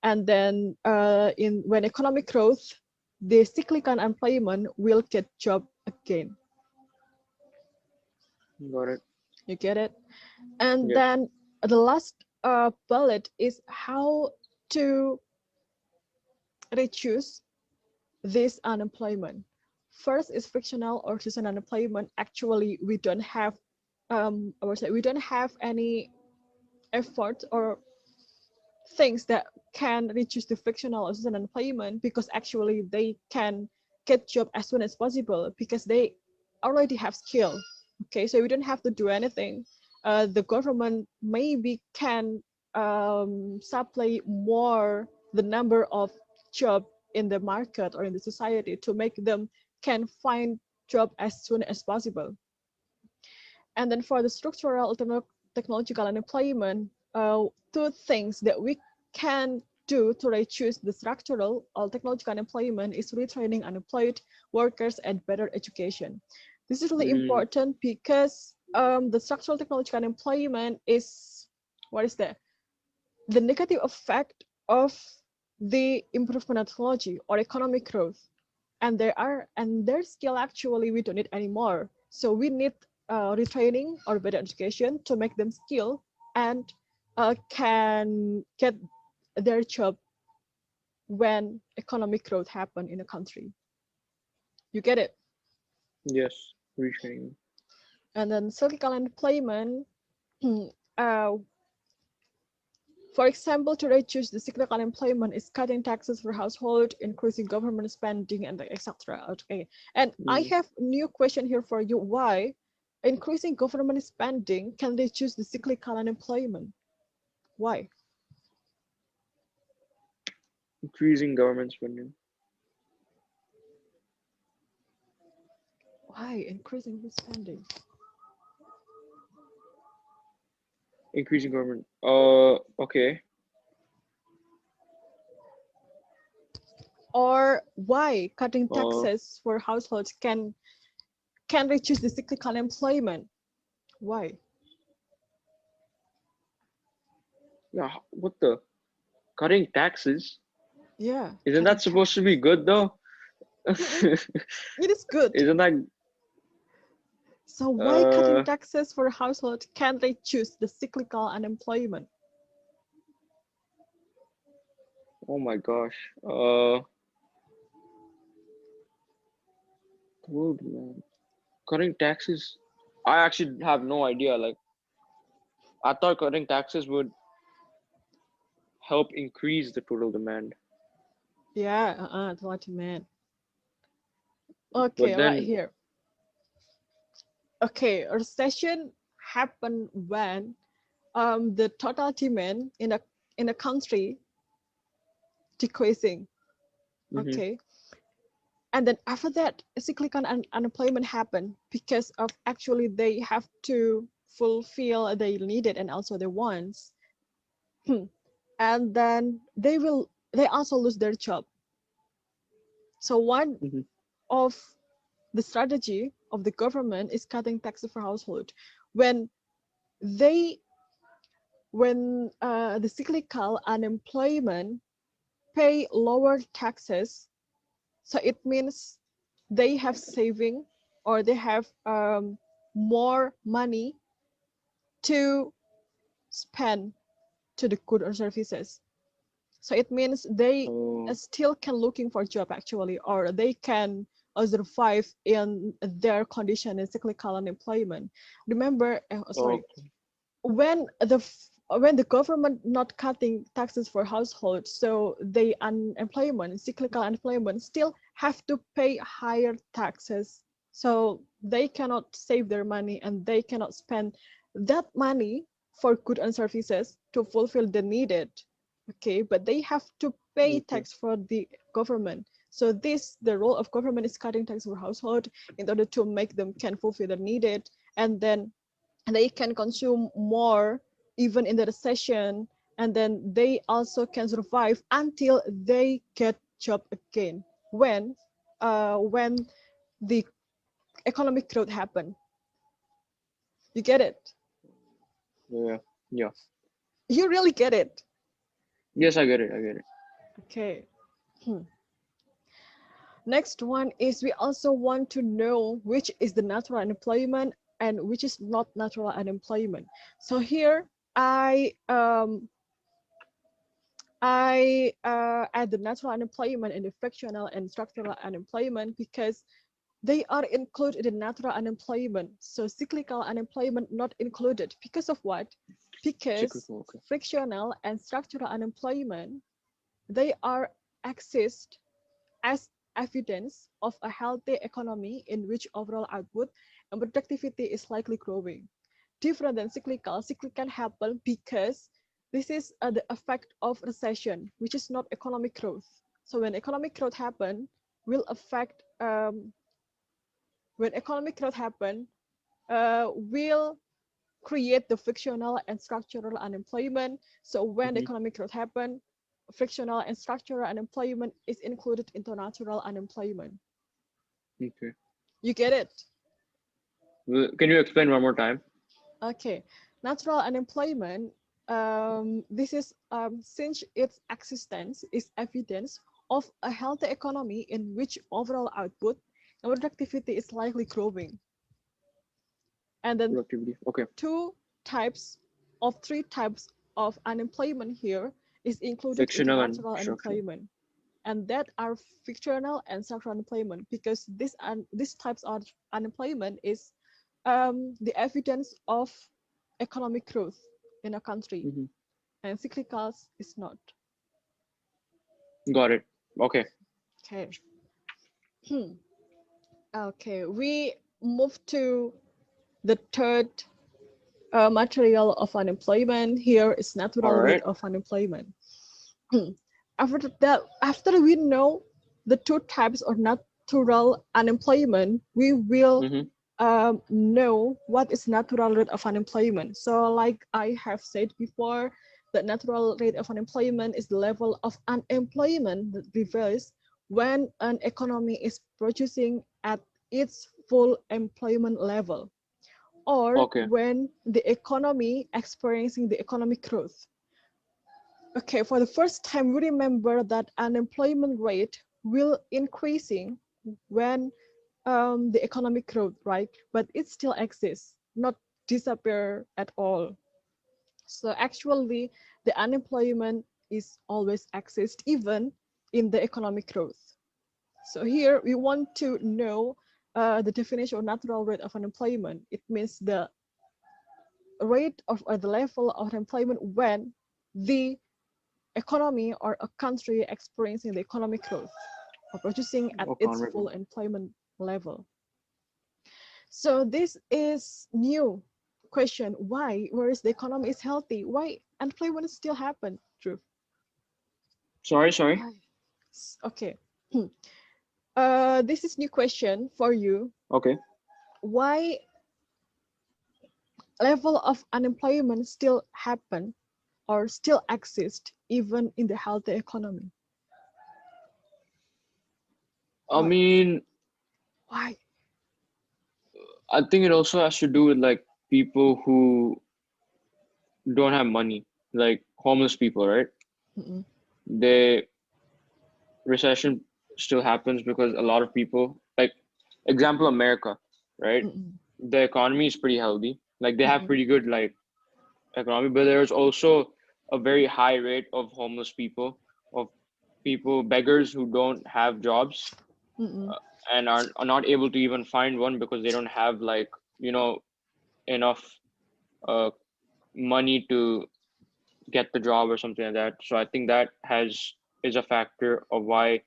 S1: And then when economic growth, the cyclical unemployment will get job again.
S2: Got it.
S1: You get it? And
S2: Yes.
S1: then the last bullet is how to reduce this unemployment. First is frictional or seasonal unemployment. Actually, we don't have we don't have any effort or things that can reduce the frictional or seasonal unemployment, because actually they can get job as soon as possible because they already have skill. Okay, so we don't have to do anything. The government maybe can supply more the number of job in the market or in the society to make them can find job as soon as possible. And then for the structural technological unemployment, two things that we can do to reduce the structural or technological unemployment is retraining unemployed workers and better education. This is really important because the structural technological unemployment is, what is that? The negative effect of the improvement of technology or economic growth. And their skill actually we don't need anymore. So we need retraining or better education to make them skilled and can get their job when economic growth happen in a country. You get it?
S2: Yes, retraining.
S1: And then cyclical employment, for example, to reduce the cyclical unemployment is cutting taxes for household, increasing government spending, and etc. Okay. And I have new question here for you. Why increasing government spending can reduce the cyclical unemployment? Why?
S2: Increasing government spending.
S1: Why increasing the spending?
S2: Increasing government. Okay.
S1: Or why cutting taxes for households can reduce the cyclical unemployment? Why?
S2: Yeah, what the? Cutting taxes?
S1: Yeah.
S2: Isn't that supposed to be good though?
S1: It is good.
S2: Isn't that?
S1: So why cutting taxes for households can reduce the cyclical unemployment?
S2: Oh my gosh. Good man. Cutting taxes. I actually have no idea. Like, I thought cutting taxes would help increase the total demand.
S1: Yeah, total demand. Okay,
S2: But then,
S1: right here. Okay, a recession happened when the total demand in a country decreasing. Okay, and then after that, cyclical unemployment happened because of actually they have to fulfill their needed and also their wants, and then they also lose their job. So one of the strategy of the government is cutting taxes for household. When the cyclical unemployment pay lower taxes, so it means they have saving or they have more money to spend to the goods or services. So it means they still can looking for a job actually, or they can survive in their condition in cyclical unemployment. Remember, when the government not cutting taxes for households, so they unemployment, cyclical unemployment, still have to pay higher taxes. So they cannot save their money and they cannot spend that money for goods and services to fulfill the needed. Okay, but they have to pay tax for the government. So the role of government is cutting tax for household in order to make them can fulfill the needed, and then they can consume more even in the recession, and then they also can survive until they get job again when the economic growth happen. You get it?
S2: Yeah.
S1: You really get it?
S2: Yes, I get it.
S1: Okay. Next one is we also want to know which is the natural unemployment and which is not natural unemployment. So here I add the natural unemployment and the fractional and structural unemployment because they are included in natural unemployment. So cyclical unemployment not included. Because of what? Because frictional and structural unemployment, they are exist as evidence of a healthy economy in which overall output and productivity is likely growing. Different than cyclical, can happen because this is the effect of recession, which is not economic growth. So when economic growth happen, will affect when economic growth happen, will create the frictional and structural unemployment. So when economic growth happen, frictional and structural unemployment is included into natural unemployment.
S2: Okay.
S1: You get it?
S2: Can you explain one more time?
S1: Okay. Natural unemployment, this is since its existence is evidence of a healthy economy in which overall output and productivity is likely growing. And then three types of unemployment here is included in natural unemployment. And that are frictional and structural unemployment, because these types of unemployment is the evidence of economic growth in a country, and cyclical is not.
S2: Got it. Okay.
S1: Okay, we move to the third material of unemployment. Here is natural rate of unemployment. After we know the two types of natural unemployment, we will know what is natural rate of unemployment. So like I have said before, the natural rate of unemployment is the level of unemployment that prevails when an economy is producing at its full employment level, or when the economy experiencing the economic growth. Okay, for the first time, we remember that unemployment rate will increasing when the economic growth, right? But it still exists, not disappear at all. So actually, the unemployment is always exist even in the economic growth. So here we want to know the definition of natural rate of unemployment. It means the rate of the level of unemployment when the economy or a country experiencing the economic growth or producing at its full employment level. So this is new question. Why? Whereas the economy is healthy, why unemployment still happen? True.
S2: Sorry.
S1: Okay. This is new question for you.
S2: Okay.
S1: Why level of unemployment still happen or still exist even in the healthy economy?
S2: I mean,
S1: why?
S2: I think it also has to do with like people who don't have money, like homeless people, right? Recession still happens because a lot of people, like example America, right? the economy is pretty healthy. Like they have pretty good like economy, but there's also a very high rate of homeless people, of people, beggars who don't have jobs and are not able to even find one because they don't have like, you know, enough uh, money to get the job or something like that. So I think that is a factor of why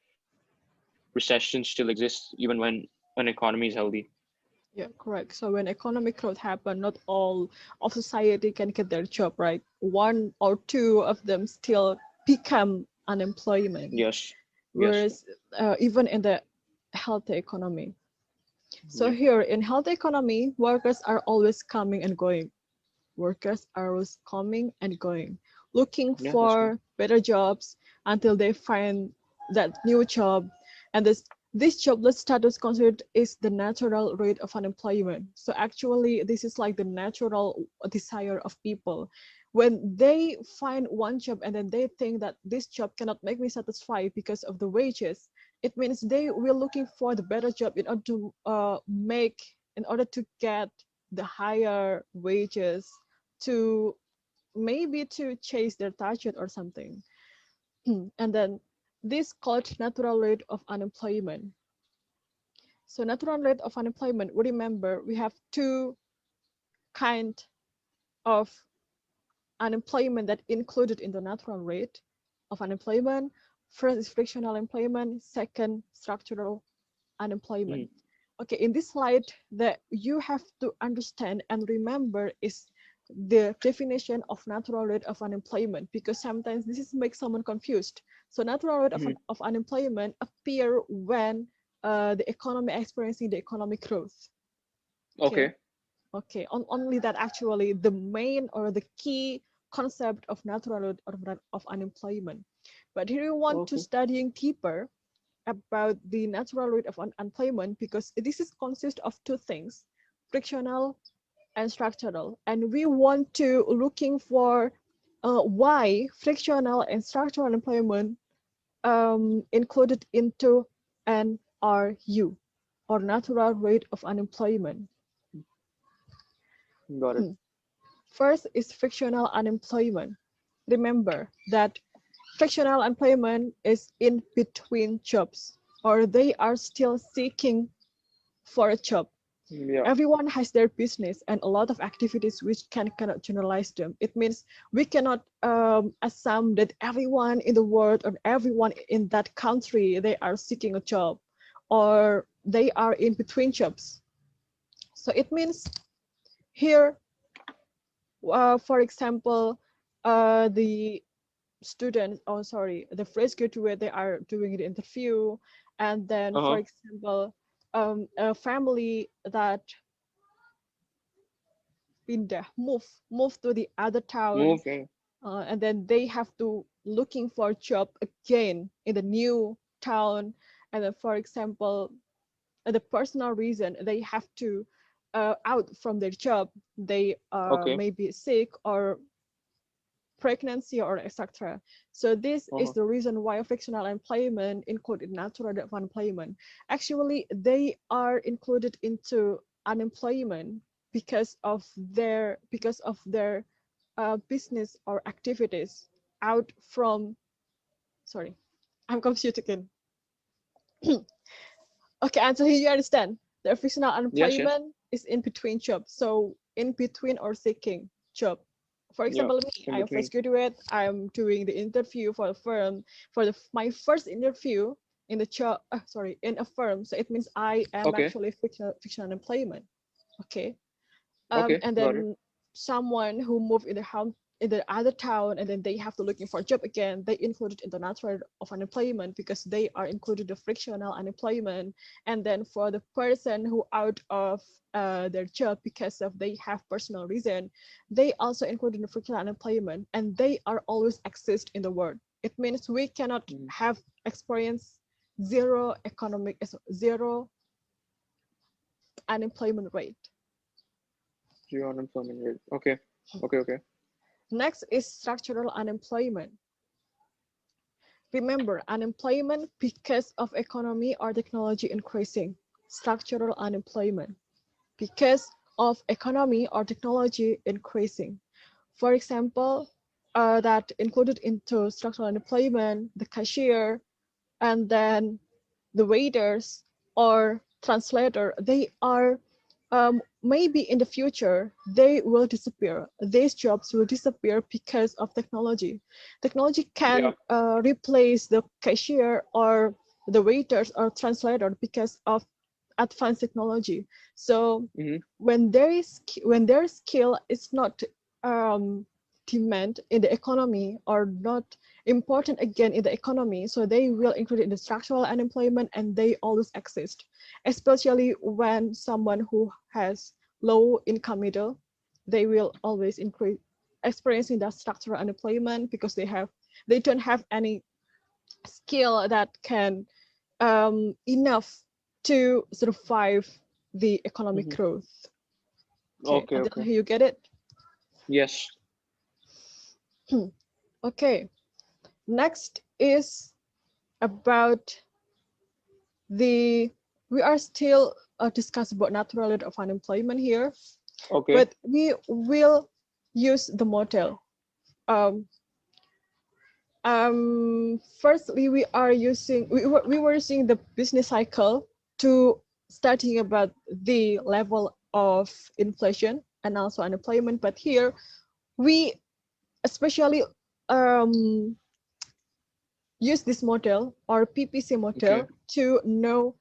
S2: recession still exists even when an economy is healthy.
S1: Yeah, correct. So when economic growth happen, not all of society can get their job, right? One or two of them still become unemployment,
S2: Yes, yes.
S1: whereas even in the healthy economy. So
S2: Yeah,
S1: here in healthy economy, workers are always coming and going. Workers are always coming and going, looking
S2: yeah, that's good.
S1: for better jobs until they find that new job. And this jobless status considered is the natural rate of unemployment. So actually, this is like the natural desire of people. When they find one job and then they think that this job cannot make me satisfied because of the wages, it means they will looking for the better job in order to in order to get the higher wages, to maybe to chase their target or something. And then this called natural rate of unemployment. So natural rate of unemployment, we remember we have two kind of unemployment that included in the natural rate of unemployment. First is frictional employment, second structural unemployment.
S2: Mm.
S1: Okay, in this slide that you have to understand and remember is the definition of natural rate of unemployment, because sometimes this is make someone confused. So natural rate
S2: Mhm.
S1: of unemployment appear when the economy experiencing the economic growth. Okay,
S2: Okay.
S1: okay, only that actually the main or the key concept of natural rate of unemployment. But here you want to
S2: Okay.
S1: studying deeper about the natural rate of unemployment, because this is consist of two things, frictional and structural, and we want to looking for why frictional and structural unemployment included into NRU, or natural rate of unemployment.
S2: Got it.
S1: First is frictional unemployment. Remember that frictional employment is in between jobs, or they are still seeking for a job.
S2: Yeah.
S1: Everyone has their business and a lot of activities which cannot generalize them. It means we cannot assume that everyone in the world or everyone in that country, they are seeking a job or they are in between jobs. So it means here, for example, the students, oh sorry, the fresh graduate, they are doing the interview, and then for
S2: Uh-huh.
S1: example, a family that pindah, move to the other town,
S2: Move in.
S1: and then they have to looking for a job again in the new town. And then for example, the personal reason they have to out from their job, they are
S2: Okay.
S1: maybe sick or pregnancy or etc. So this is
S2: Uh-huh.
S1: the reason why frictional employment included natural unemployment. Actually, they are included into unemployment because of their business or activities out from, sorry, I'm confused again. Okay, Anthony, you understand the frictional
S2: Yes, yes.
S1: unemployment is in between jobs, so in between or seeking job. For
S2: Yeah.
S1: example, me,
S2: In
S1: I'm fresh
S2: between.
S1: graduate. I'm doing the interview for the firm for my first interview in the job. Sorry, in a firm. So it means I am
S2: Okay.
S1: actually fictional employment. Okay,
S2: Okay.
S1: and
S2: Got it.
S1: then someone who moved in the home in the other town, and then they have to looking for a job again, they included in the natural of unemployment because they are included the frictional unemployment. And then for the person who out of their job because of they have personal reason, they also included the frictional unemployment, and they are always exist in the world. It means we cannot
S2: Mhm.
S1: have experience zero unemployment rate.
S2: Zero unemployment rate. Okay. Okay. Okay.
S1: Next is structural unemployment. Remember, unemployment because of economy or technology increasing. Structural unemployment because of economy or technology increasing. For example, that included into structural unemployment, the cashier, and then the waiters or translator, they are maybe in the future they will disappear. These jobs will disappear because of technology. Technology can replace the cashier or the waiters or translator because of advanced technology. So when their skill is not demand in the economy or not important again in the economy, so they will include in the structural unemployment, and they always exist, especially when someone who has low income middle, they will always increase experiencing that structural unemployment because they don't have any skill that can enough to survive the economic growth.
S2: Okay.
S1: You get it?
S2: Yes.
S1: Okay. Next is about we are still discussing about natural rate of unemployment here.
S2: Okay.
S1: But we will use the model. Firstly, we were using the business cycle to studying about the level of inflation and also unemployment. But here we especially use this model or PPC model to know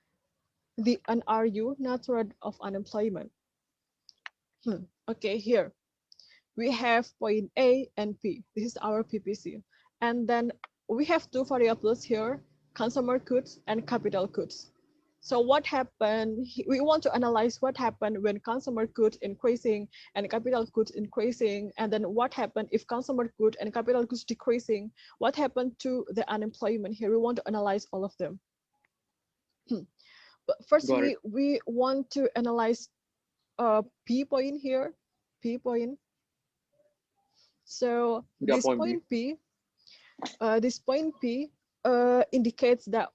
S1: the NRU, natural rate of unemployment. Okay, here we have point A and B. This is our PPC. And then we have two variables here, consumer goods and capital goods. So what happened, we want to analyze what happened when consumer goods increasing and capital goods increasing, and then what happened if consumer goods and capital goods decreasing, what happened to the unemployment here. We want to analyze all of them. But first we want to analyze P point here, P point. So this point P indicates that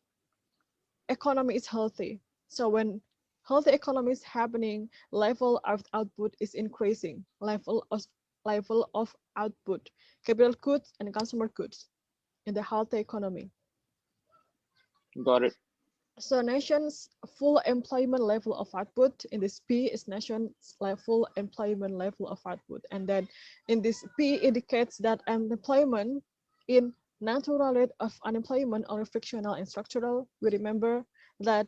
S1: economy is healthy. So when healthy economy is happening, level of output is increasing. Level of output, capital goods and consumer goods in the healthy economy.
S2: Got it.
S1: So nation's full employment level of output in this P is nation's full employment level of output. And then in this P indicates that unemployment in natural rate of unemployment or frictional and structural. We remember that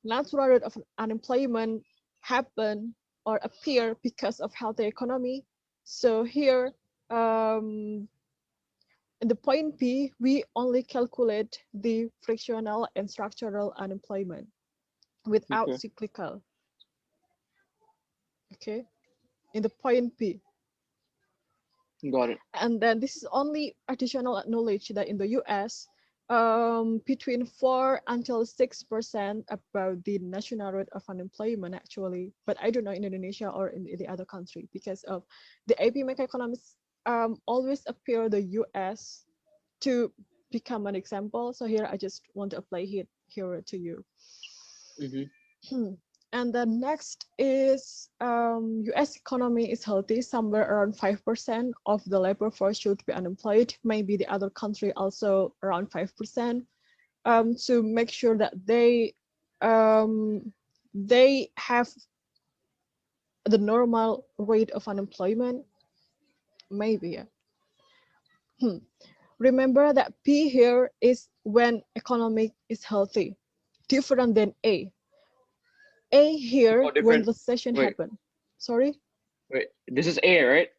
S1: natural rate of unemployment happen or appear because of healthy economy. So here in the point P, we only calculate the frictional and structural unemployment without cyclical. Okay, in the point P.
S2: Got it.
S1: And then this is only additional knowledge that in the US, between 4 until 6% about the national rate of unemployment actually, but I don't know in Indonesia or in the other country because of the AP macroeconomics always appear the US to become an example. So here I just want to apply it here to you. And the next is US economy is healthy, somewhere around 5% of the labor force should be unemployed. Maybe the other country also around 5%, to make sure that they have the normal rate of unemployment. Maybe. Remember that P here is when economy is healthy, different than A. A here when recession happened. Sorry?
S2: Wait, this is A, right?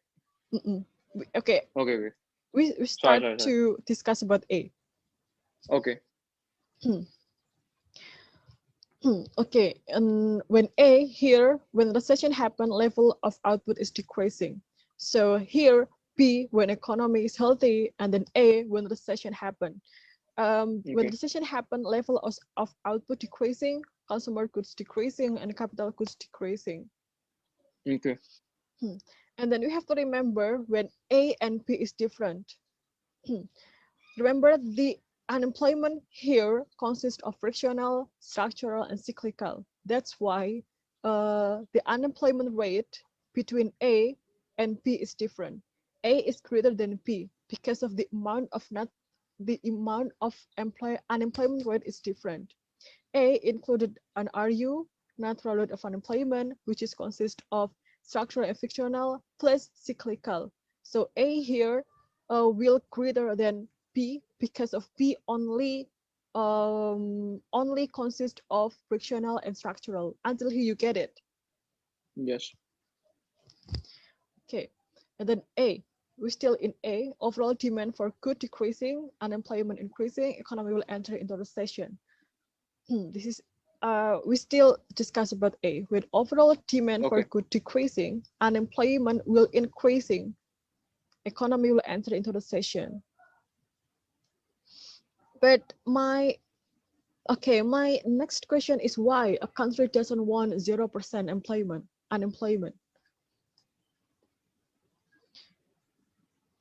S1: Okay.
S2: Okay.
S1: We start to discuss about A.
S2: Okay.
S1: Okay, and when A here, when recession happened, level of output is decreasing. So here, B, when economy is healthy, and then A, when recession happened. When recession happened, level of output decreasing, consumer goods decreasing, and capital goods decreasing.
S2: Okay.
S1: And then we have to remember when A and B is different. Remember the unemployment here consists of frictional, structural, and cyclical. That's why the unemployment rate between A and B is different. A is greater than B because of the amount of unemployment rate is different. A included an RU, natural rate of unemployment, which is consist of structural and fictional plus cyclical. So A here will greater than B because of B only consist of frictional and structural. Until here you get it.
S2: Yes.
S1: Okay, and then A, we're still in A. Overall demand for good decreasing, unemployment increasing, economy will enter into recession. This is we still discuss about A. With overall demand for good decreasing, unemployment will increasing, economy will enter into recession. But my next question is why a country doesn't want 0% unemployment?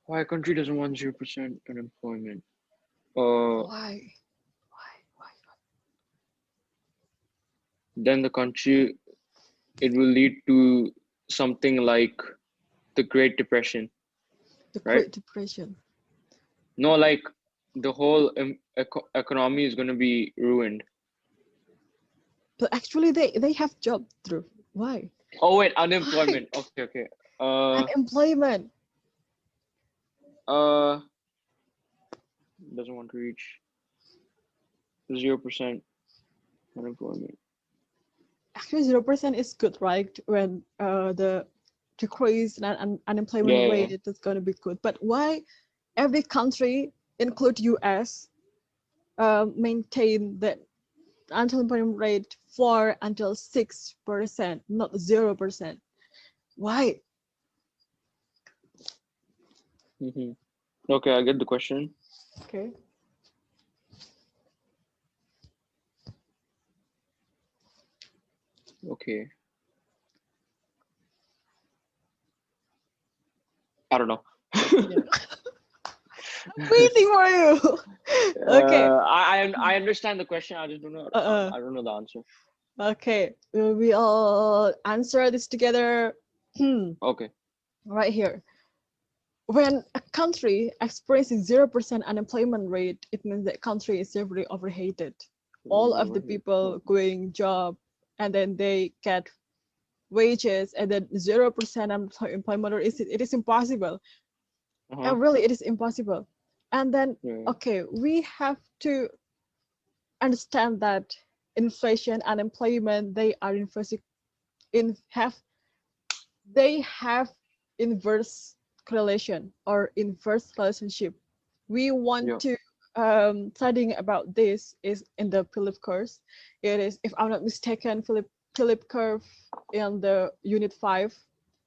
S2: Why a country doesn't want 0% unemployment?
S1: Why?
S2: Then the country, it will lead to something like the Great Depression.
S1: The Great Depression.
S2: No, like the whole economy is going to be ruined.
S1: But actually, they have job through. Why?
S2: Oh wait, unemployment. Why? Okay.
S1: Unemployment.
S2: Doesn't want to reach 0% unemployment.
S1: Actually, 0% is good, right? When the decrease in unemployment rate is going to be good. But why every country, include US, maintain the unemployment rate 4 until 6%, not 0%? Why?
S2: Okay, I get the question.
S1: Okay.
S2: Okay. I don't know.
S1: I'm waiting for you. Okay.
S2: I understand the question. I just don't know. I don't know the answer.
S1: Okay. We all answer this together.
S2: Okay.
S1: Right here. When a country experiencing 0% unemployment rate, it means that country is severely overheated. All of the people going job, and then they get wages, and then 0% unemployment rate, it is impossible. And really, it is impossible. And then, okay, we have to understand that inflation, unemployment, they have inverse correlation or inverse relationship. We want to studying about this is in the Philip course. It is, if I'm not mistaken, Philip curve in the unit 5.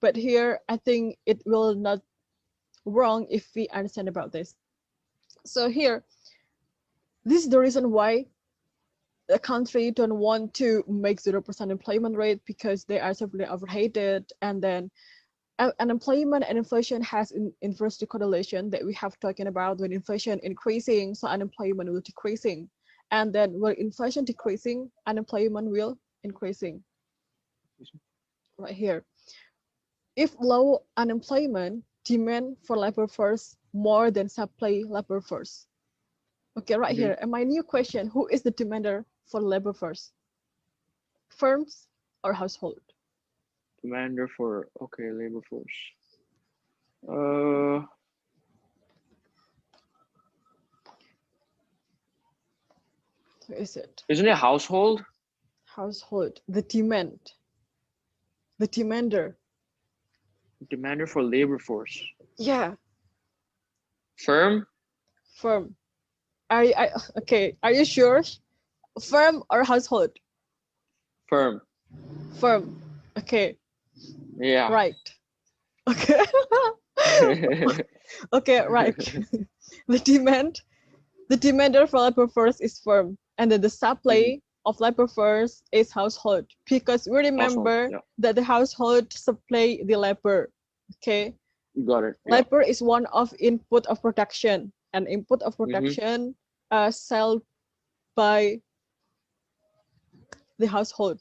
S1: But here I think it will not wrong if we understand about this. So here, this is the reason why the country don't want to make 0% employment rate, because they are severely overheated, and then unemployment and inflation has inverse correlation that we have talking about. When inflation increasing, so unemployment will decreasing, and then when inflation decreasing, unemployment will increasing. Right here, if low unemployment, demand for labor force more than supply labor force. Okay, right here, and my new question: who is the demander for labor force? Firms or household?
S2: Demander for labor force.
S1: Who is it?
S2: Isn't it household?
S1: Household. The demand. The demander.
S2: Demander for labor force.
S1: Yeah.
S2: Firm.
S1: Firm. Okay? Are you sure? Firm or household?
S2: Firm.
S1: Firm. Okay.
S2: Yeah.
S1: Right. Okay. Okay. Right. The demander for labor force is firm, and then the supply of labor force is household, because we remember that the household supply the labor. Okay.
S2: Got it.
S1: Labor is one of input of production, and input of production sold by the household.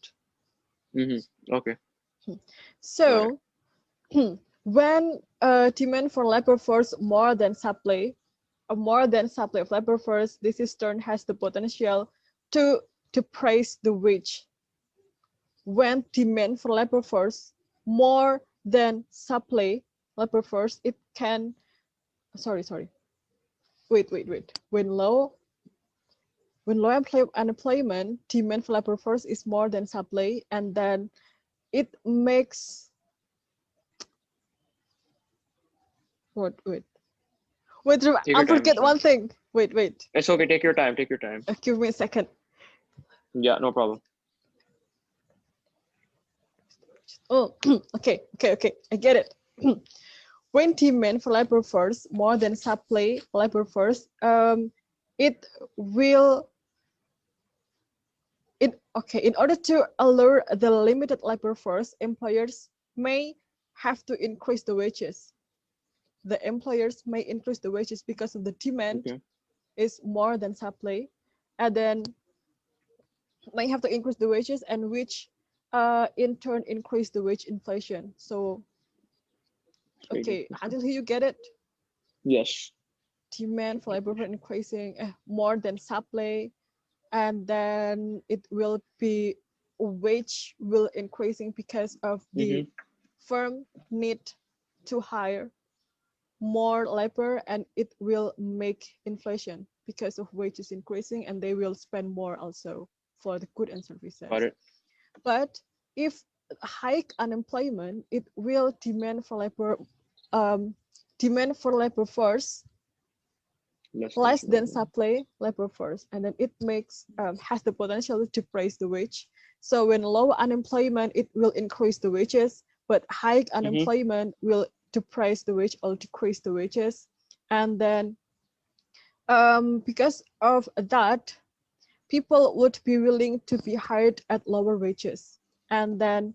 S2: Okay.
S1: So when demand for labor force more than supply of labor force, this in turn has the potential to praise the wage. When demand for labor force more than supply labor force, it can wait. When low unemployment, demand for labor force is more than supply, and then it makes wait.
S2: Take
S1: I
S2: your time.
S1: forget one thing. Wait.
S2: It's okay. Take your time. Take your time.
S1: Give me a second.
S2: Yeah, no problem.
S1: Oh, okay. I get it. When demand for labor force more than supply labor force, it will in order to allure the limited labor force, employers may have to increase the wages. The employers may increase the wages because of the demand is more than supply, and then may have to increase the wages, and which in turn increase the wage inflation. So okay, until here you get it.
S2: Yes.
S1: Demand for labor increasing more than supply, and then it will be wage will increasing because of the firm need to hire more labor, and it will make inflation because of wages increasing, and they will spend more also for the goods and services.
S2: Got it.
S1: But if hike unemployment, it will demand for labor force less than supply labor force, and then it makes has the potential to raise the wage. So when low unemployment, it will increase the wages, but high unemployment will depress the wage or decrease the wages. And then because of that, people would be willing to be hired at lower wages. And then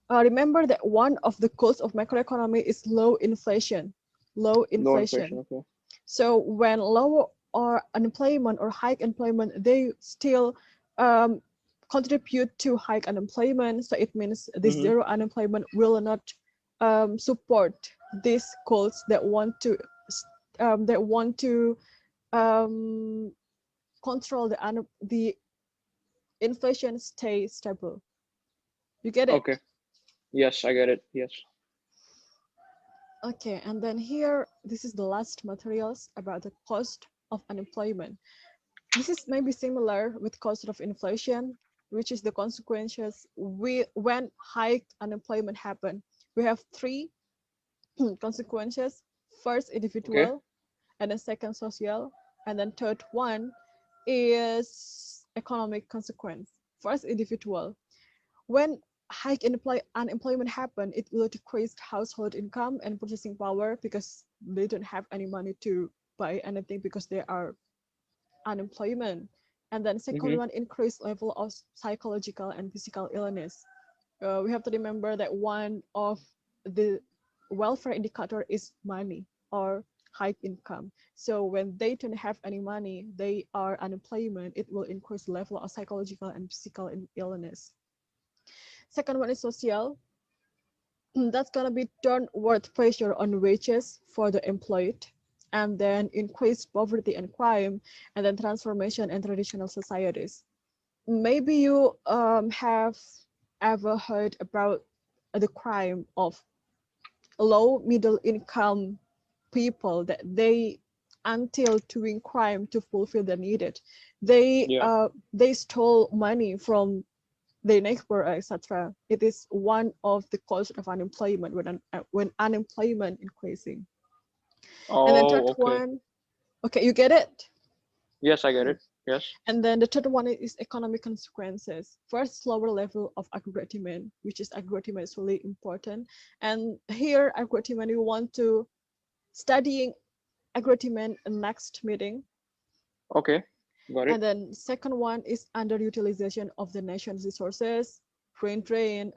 S1: remember that one of the goals of macroeconomy is low inflation.
S2: Okay.
S1: So when low or unemployment or high employment, they still contribute to high unemployment. So it means this zero unemployment will not support these goals that want to control the inflation stay stable. You get it?
S2: Okay. Yes, I get it. Yes.
S1: Okay, and then here, this is the last materials about the cost of unemployment. This is maybe similar with cost of inflation, which is the consequences when high unemployment happen. We have three consequences. First, individual, and then second, social, and then third one is economic consequence. First, individual. When high unemployment happen, it will decrease household income and purchasing power because they don't have any money to buy anything because they are unemployment. And then second one, increased level of psychological and physical illness. We have to remember that one of the welfare indicator is money or high income. So when they don't have any money, they are unemployment, it will increase the level of psychological and physical illness. Second one is social. That's gonna be downward pressure on wages for the employed, and then increased poverty and crime, and then transformation in traditional societies. Maybe you have ever heard about the crime of low middle income people, that they, until doing crime to fulfill their needed, they stole money from their neighbor, etc. It is one of the cause of unemployment when unemployment increasing. And then third one, okay, you get it?
S2: Yes, I get it. Yes.
S1: And then the third one is economic consequences. First, lower level of aggregate demand, which is aggregate demand is really important. And here, aggregate demand, we want to studying aggregate demand in next meeting.
S2: Okay, got it.
S1: And then second one is underutilization of the nation's resources, brain drain,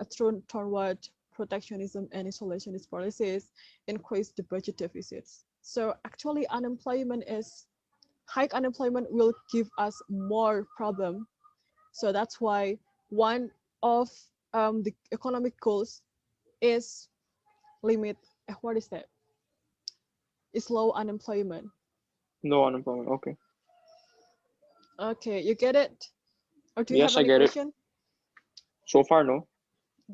S1: toward protectionism and isolationist policies, increase the budget deficits. So actually high unemployment will give us more problem. So that's why one of the economic goals is limit, what is that? Is low unemployment.
S2: No unemployment. Okay.
S1: Okay, you get it? Or do you
S2: Yes,
S1: have
S2: I
S1: any
S2: get it.
S1: question?
S2: So far, no.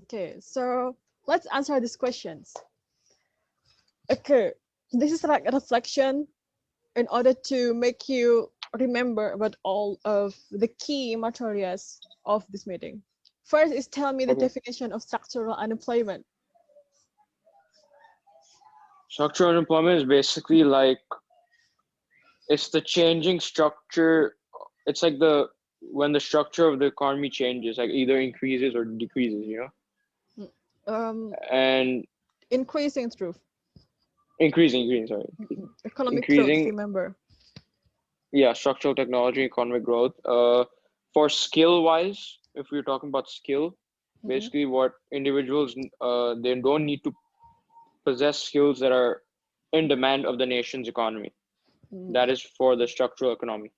S1: Okay, so let's answer these questions. Okay, this is like a reflection in order to make you remember about all of the key materials of this meeting. First is tell me the
S2: Okay.
S1: definition of structural unemployment.
S2: Structural unemployment is basically like it's the changing structure. It's like when the structure of the economy changes, like either increases or decreases, you know. And
S1: Increasing truth.
S2: increasing, sorry.
S1: Economic growth,
S2: Increasing,
S1: remember.
S2: yeah, structural technology, economic growth. For skill wise, if we're talking about skill, basically what individuals they don't need to possess skills that are in demand of the nation's economy. That is for the structural economy.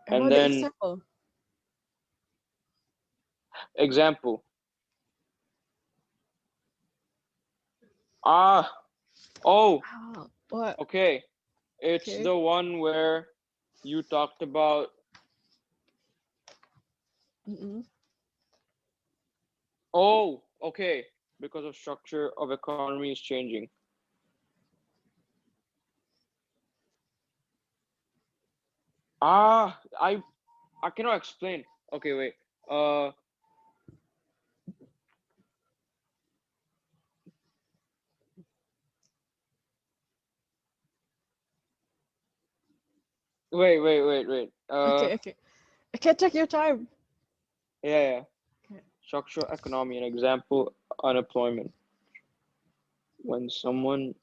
S2: And
S1: the
S2: then example.
S1: What?
S2: Okay. It's the one where you talked about. Oh, okay. Because of structure of economy is changing. I cannot explain. Okay, wait. Wait.
S1: Okay, take your time.
S2: Yeah. Okay. Structural economy, an example, unemployment. When someone.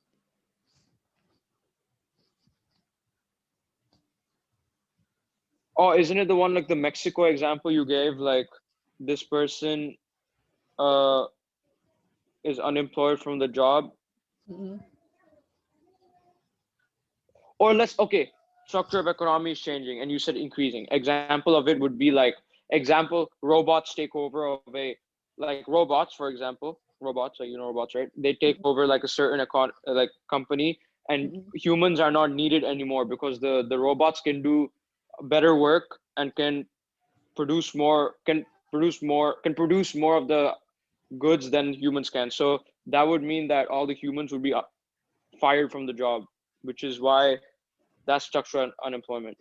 S2: Oh, isn't it the one like the Mexico example you gave? Like this person is unemployed from the job. Or okay, structure of economy is changing and you said increasing. Example of it would be like, example, robots take over of like robots, for example, robots, like, you know, robots, right? They take over like a certain like company, and humans are not needed anymore because the robots can do better work and can produce more of the goods than humans can. So that would mean that all the humans would be fired from the job, which is why that's structural unemployment.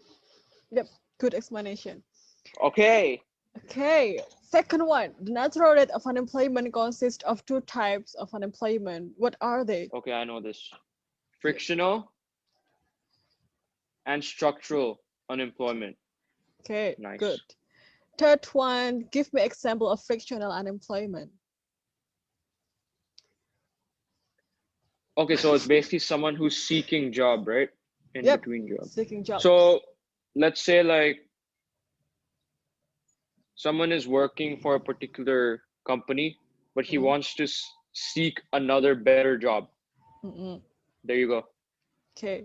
S1: Yep, good explanation.
S2: Okay.
S1: Second one, the natural rate of unemployment consists of two types of unemployment. What are they?
S2: Okay, I know this. Frictional and structural unemployment.
S1: Okay,
S2: nice.
S1: Good. Third one, give me example of frictional unemployment.
S2: Okay, so it's basically someone who's seeking job, right? In between jobs.
S1: Seeking job.
S2: So let's say like someone is working for a particular company, but he wants to seek another better job. There you go.
S1: Okay.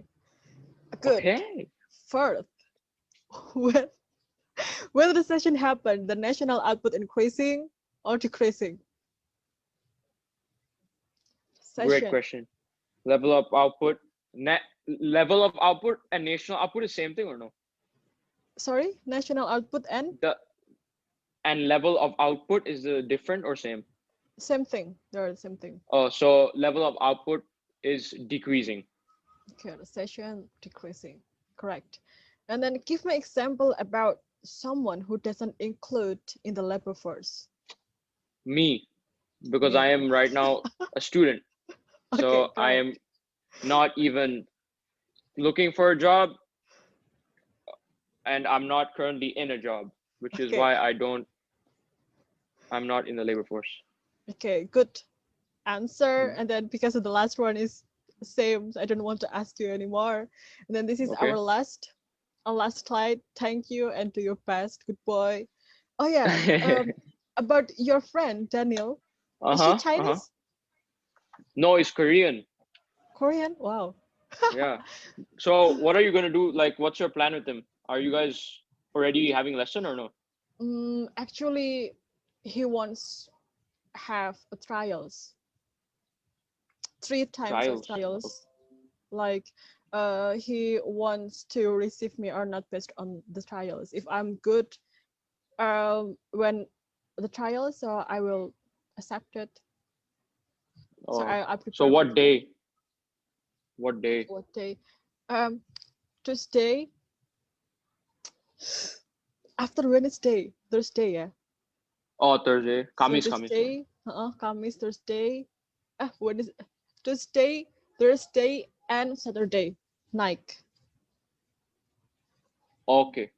S1: Good.
S2: Okay.
S1: Fourth, when the recession happened, the national output increasing or decreasing?
S2: Great question. Level of output, level of output and national output is same thing or no?
S1: Sorry, national output and
S2: level of output is different or same?
S1: Same thing. They're the same thing.
S2: Oh, so level of output is decreasing.
S1: Okay, recession decreasing. Correct. And then give me example about someone who doesn't include in the labor force.
S2: Me, because I am right now a student. So I am not even looking for a job, and I'm not currently in a job, which is why I'm not in the labor force. Okay,
S1: good answer. And then because of the last one is same, I don't want to ask you anymore. And then this is our last slide. Thank you and do your best. Good boy. Oh yeah. About your friend Daniel. Is she Chinese?
S2: No, it's Korean.
S1: Korean? Wow.
S2: Yeah. So what are you gonna do? Like, what's your plan with him? Are you guys already having lesson or no?
S1: Actually, he wants have a trials 3 times of trials, like he wants to receive me or not based on the trials. If I'm good when the trials, so I will accept it. So I prepare.
S2: So what day? What day?
S1: What day? Tuesday. After Wednesday, Thursday, yeah.
S2: Oh, Thursday. Kamis,
S1: so Tuesday, Kamis, Thursday. When is Tuesday, Thursday, and Saturday night.
S2: Okay,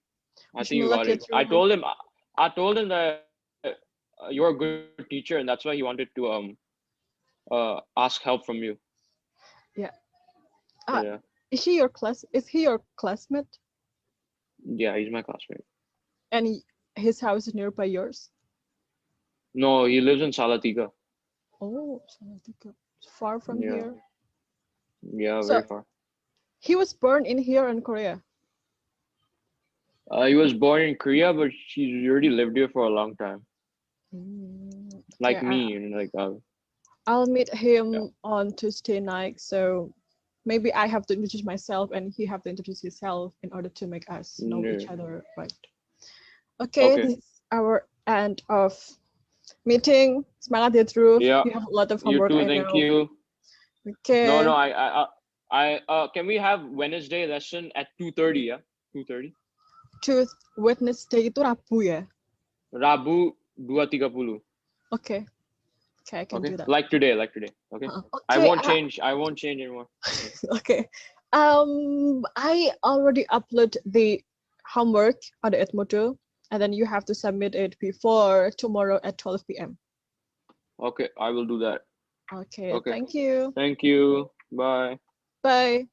S2: I think you got it. I told him that you're a good teacher, and that's why he wanted to ask help from you.
S1: Yeah.
S2: Yeah.
S1: Is he your classmate?
S2: Yeah, he's my classmate.
S1: And his house is nearby yours?
S2: No, he lives in Salatiga.
S1: Oh, Salatiga. Far from here.
S2: Yeah, very far.
S1: He was born in here in Korea.
S2: He was born in Korea, but he's already lived here for a long time. Like me, and like
S1: I'll meet him on Tuesday night, so maybe I have to introduce myself and he have to introduce himself in order to make us know each other, right? Okay, this is our end of meeting. Semangat ya, Dhruv.
S2: Yeah.
S1: You have a lot of homework.
S2: You too, thank you.
S1: Okay.
S2: No, I can we have Wednesday lesson at 2:30? Yeah, 2:30.
S1: Wednesday itu Rabu ya?
S2: Rabu 2:30.
S1: Okay. Okay, I can do that.
S2: Like today. Okay. Okay, I won't change anymore.
S1: Okay. I already upload the homework on the Edmodo, and then you have to submit it before tomorrow at 12 p.m.
S2: Okay, I will do that.
S1: Okay. Thank you.
S2: Thank you. Bye.
S1: Bye.